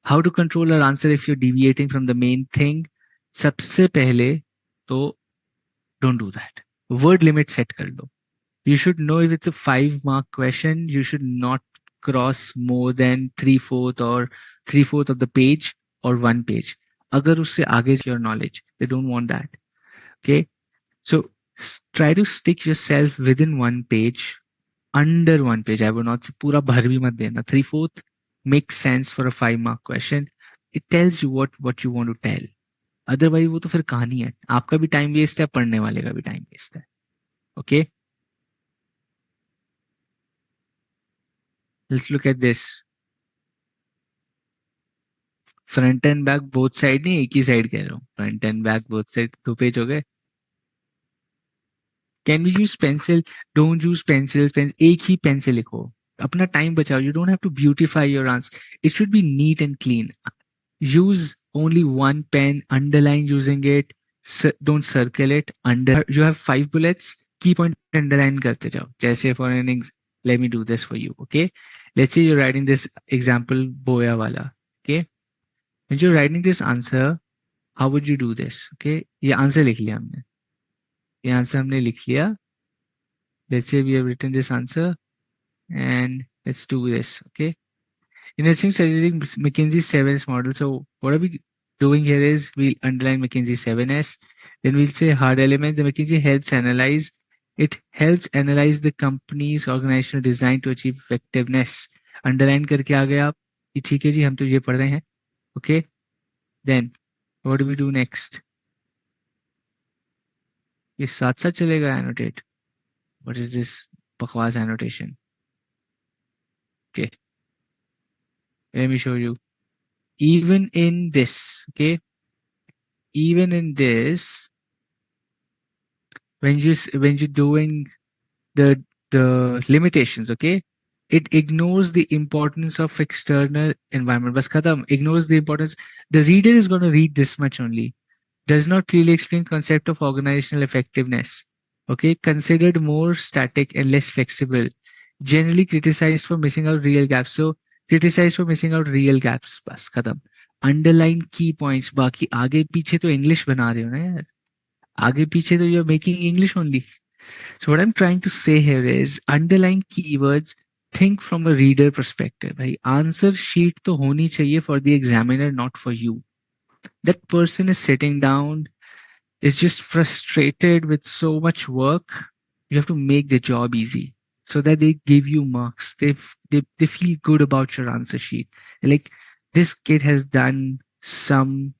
[SPEAKER 1] How to control our answer if you're deviating from the main thing? सबसे पहले तो don't do that. Word limit set कर लो. You should know if it's a 5-mark question, you should not cross more than 3/4 or 3/4 of the page or 1 page. अगर उससे आगे your knowledge, they don't want that. Okay. So try to stick yourself within 1 page, under 1 page. I would not say पूरा भर भी मत देना. 3/4 makes sense for a 5-mark question. It tells you what you want to tell. Otherwise वो तो फिर कहानी है. आपका भी time waste है, पढ़ने वाले का भी time waste है. Okay. Let's look at this. Front and back both side नहीं, एक ही साइड कह रहा हूँ. Front and back both side 2 page हो गए. Can we use pencil? Don't use pencil. एक ही पेन से लिखो, अपना टाइम बचाओ. You don't have to beautify your answer. It should be neat and clean. Use only one pen, underline using it, don't circle it. Under you have 5 bullets, key point underline करते जाओ. जैसे for an let me do this for you. Okay, let's say you're writing this example boya wala. Okay, when you're writing this answer, how would you do this? Okay, ये answer लिख लिया हमने. ये answer हमने लिख लिया. Let's say we have written this answer and let's do this. Okay, investing strategic McKinsey 7S model. So what are we doing here is we'll underline McKinsey 7S. Then we'll say hard elements. The McKinsey helps analyze. It helps analyze the company's organizational design to achieve effectiveness. Underline करके आ गए आप. ये ठीक है जी, हम तो ये पढ़ रहे हैं. Okay. Then what do we do next? ये साथ साथ चलेगा annotate. What is this बकवास annotation? Okay. Let me show you. Even in this, okay, even in this, when you're doing the limitations, okay, it ignores the importance of external environment. Bas khatam. Ignores the importance. The reader is going to read this much only. Does not clearly explain concept of organizational effectiveness. Okay, considered more static and less flexible. Generally criticized for missing out real gaps. So criticized for missing out real gaps. बस खत्म. Underline key points. बाकी आगे पीछे तो English बना रहे हो ना यार. आगे पीछे तो you're making English only. So what I'm trying to say here is underline keywords. Think from a reader perspective. भाई answer sheet तो होनी चाहिए for the examiner, not for you. That person is sitting down, is just frustrated with so much work. You have to make the job easy. so that they give you marks. They feel good about your answer sheet. Like, this kid has done some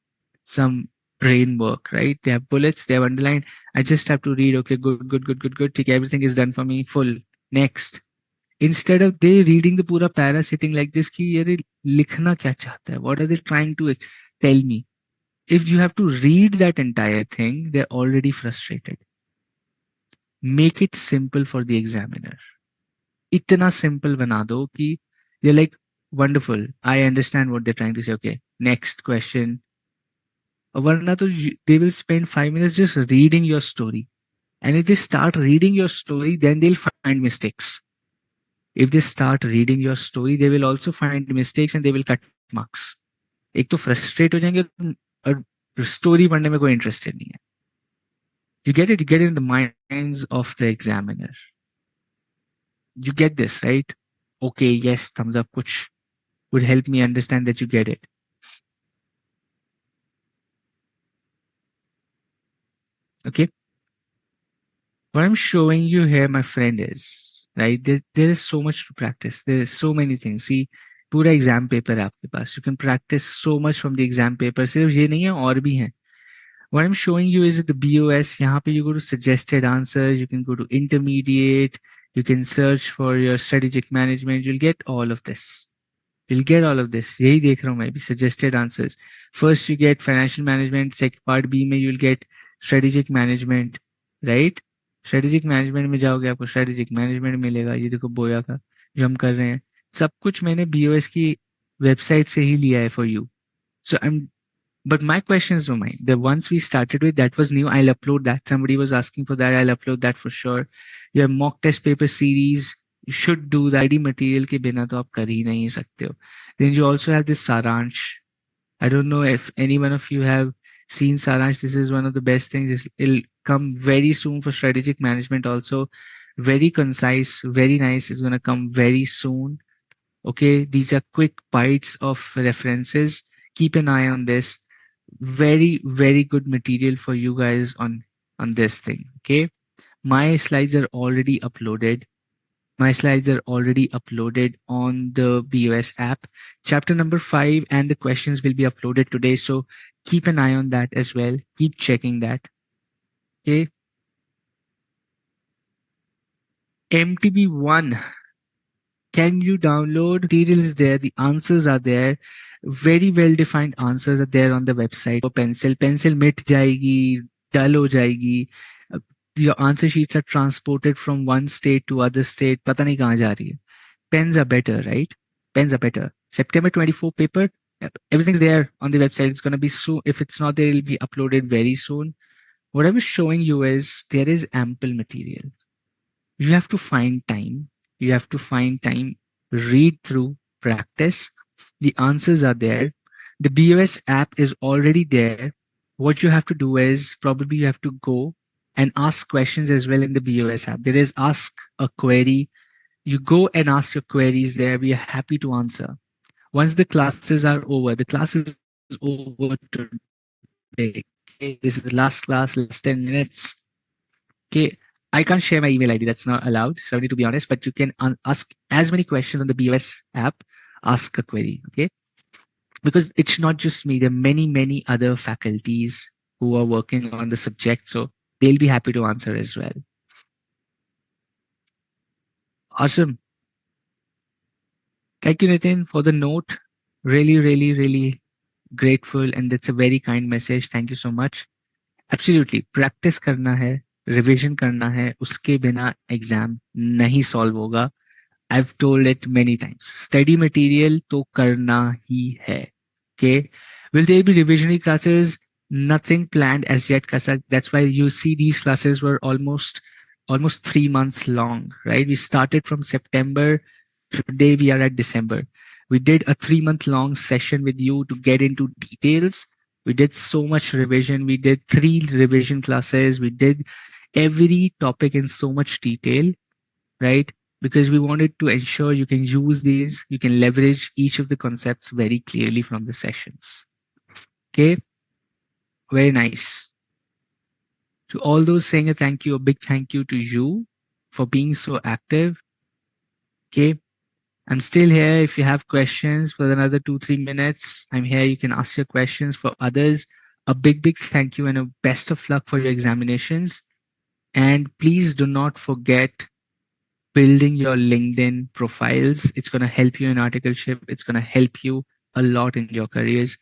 [SPEAKER 1] brain work, right? They have bullets, they have underlined. I just have to read. Okay, good, good, good, good, good. Take everything is done for me. Full. Next. Instead of they reading the pura para, sitting like this, कि ये लिखना क्या चाहता है? What are they trying to tell me? If you have to read that entire thing, they're already frustrated. Make it simple for the examiner. इतना simple बना दो कि they're like, wonderful, I understand what they're trying to say. Okay, next question. वरना तो they will spend 5 minutes just reading your story. And if they start reading your story, then they'll find mistakes. If they start reading your story, they will also find mistakes and they will cut marks. एक तो frustrate हो जाएंगे और story पढ़ने में कोई interested नहीं है. You get it? You get it in the minds of the examiner. You get this, right? Okay, yes, thumbs up, kuch would help me understand that you get it. Okay. What I'm showing you here, my friend, is, right, there is so much to practice. There is so many things. See, पूरा exam paper है आपके पास. You can practice so much from the exam paper. सिर्फ ये नहीं है, और भी है. What I'm showing you is the BOS. यहाँ पे you go to suggested answers. You can go to intermediate. You can search for your strategic management. You'll get all of this. You'll get all of this. यही देख रहा हूँ मैं भी. Suggested answers. First you get financial management. Second part B में you'll get strategic management, right? Strategic management में जाओगे आपको strategic management मिलेगा. ये देखो बोया का जो हम कर रहे हैं. सब कुछ मैंने BOS की वेबसाइट से ही लिया है for you. So but my questions were mine. The ones we started with, that was new. I'll upload that. Somebody was asking for that. I'll upload that for sure. Your mock test paper series, you should do that. Ready material के बिना तो आप कर ही नहीं सकते हो. Then you also have this Saransh. I don't know if any one of you have seen Saransh. This is one of the best things. It'll come very soon for strategic management also. Very concise, very nice. It's going to come very soon. Okay, these are quick bites of references. Keep an eye on this. Very good material for you guys on this thing. Okay, my slides are already uploaded. My slides are already uploaded on the BOS app. Chapter number 5 and the questions will be uploaded today, so keep an eye on that as well. Keep checking that. Okay, MTB1, can you download? Materials there, the answers are there. Very well defined answers are there on the website. Pencil मिट जाएगी, dull हो जाएगी. Your answer sheets are transported from one state to other state. पता नहीं कहाँ जा रही है. Pens are better, right? Pens are better. September 24 paper, everything's there on the website. It's going to be soon. If it's not there, it'll be uploaded very soon. What I was showing you is there is ample material. You have to find time. You have to find time, read through, practice. The answers are there. The BOS app is already there. What you have to do is probably you have to go and ask questions as well in the BOS app. There is ask a query. You go and ask your queries there. We are happy to answer. Once the classes are over, the class is over today. Okay, this is the last class, last 10 minutes. Okay, I can't share my email ID. That's not allowed, sorry to be honest, but you can ask as many questions on the BOS app. Ask a query, okay? Because it's not just me. There are many other faculties who are working on the subject, so they'll be happy to answer as well. Awesome. Thank you, Nitin, for the note. Really grateful, and that's a very kind message. Thank you so much. Absolutely. Practice करना है, revision करना है, उसके बिना exam नहीं solve होगा. I've told it many times. Study material to karna hi hai. Okay. Will there be revisionary classes? Nothing planned as yet, Kasak. That's why you see these classes were almost 3 months long, right? We started from September. Today we are at December. We did a 3-month long session with you to get into details. We did so much revision. We did 3 revision classes. We did every topic in so much detail, right? Because we wanted to ensure you can use these, you can leverage each of the concepts very clearly from the sessions. Okay, very nice. To all those saying a thank you, a big thank you to you for being so active. Okay. I'm still here. If you have questions for another 2-3 minutes, I'm here. You can ask your questions. For others, a big thank you and a best of luck for your examinations. And please do not forget building your LinkedIn profiles. It's going to help you in articleship. It's going to help you a lot in your careers.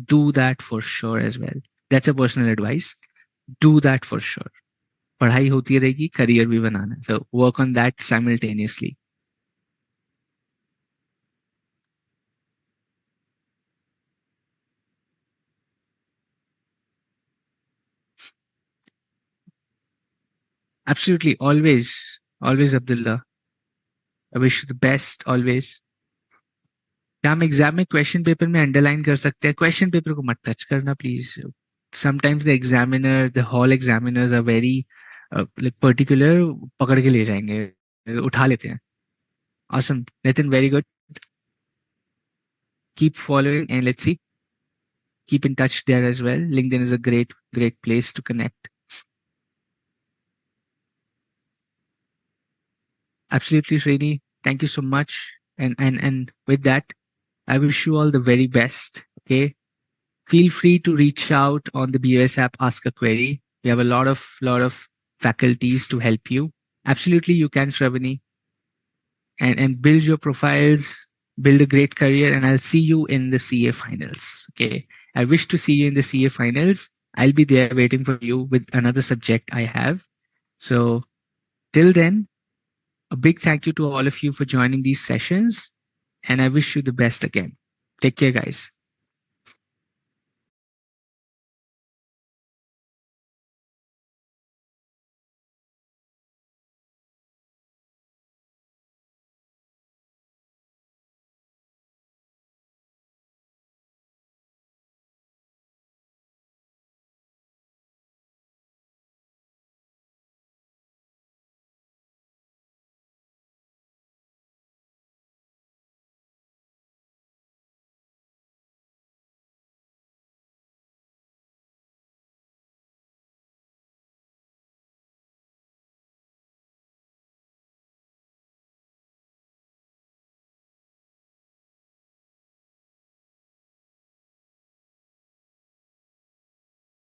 [SPEAKER 1] Do that for sure as well. That's a personal advice. Do that for sure. पढ़ाई होती रहेगी, career भी बनाना. So work on that simultaneously. Absolutely. Always Abdullah. I wish you the best always. क्या हम exam में question paper में underline कर सकते हैं? क्वेश्चन पेपर को मत टच करना please. Sometimes the examiner, the hall examiners are very like particular. पकड़ के ले जाएंगे, उठा लेते हैं. Awesome. Nitin, very good. Keep following and let's see. Keep in touch there as well. LinkedIn is a great place to connect. Absolutely, Srini. Thank you so much. And with that, I wish you all the very best. Okay. Feel free to reach out on the BOS app, ask a query. We have a lot of faculties to help you. Absolutely, you can, Shravani, and build your profiles, build a great career, and I'll see you in the CA finals. Okay. I wish to see you in the CA finals. I'll be there waiting for you with another subject I have. So till then, a big thank you to all of you for joining these sessions, and I wish you the best again. Take care, guys.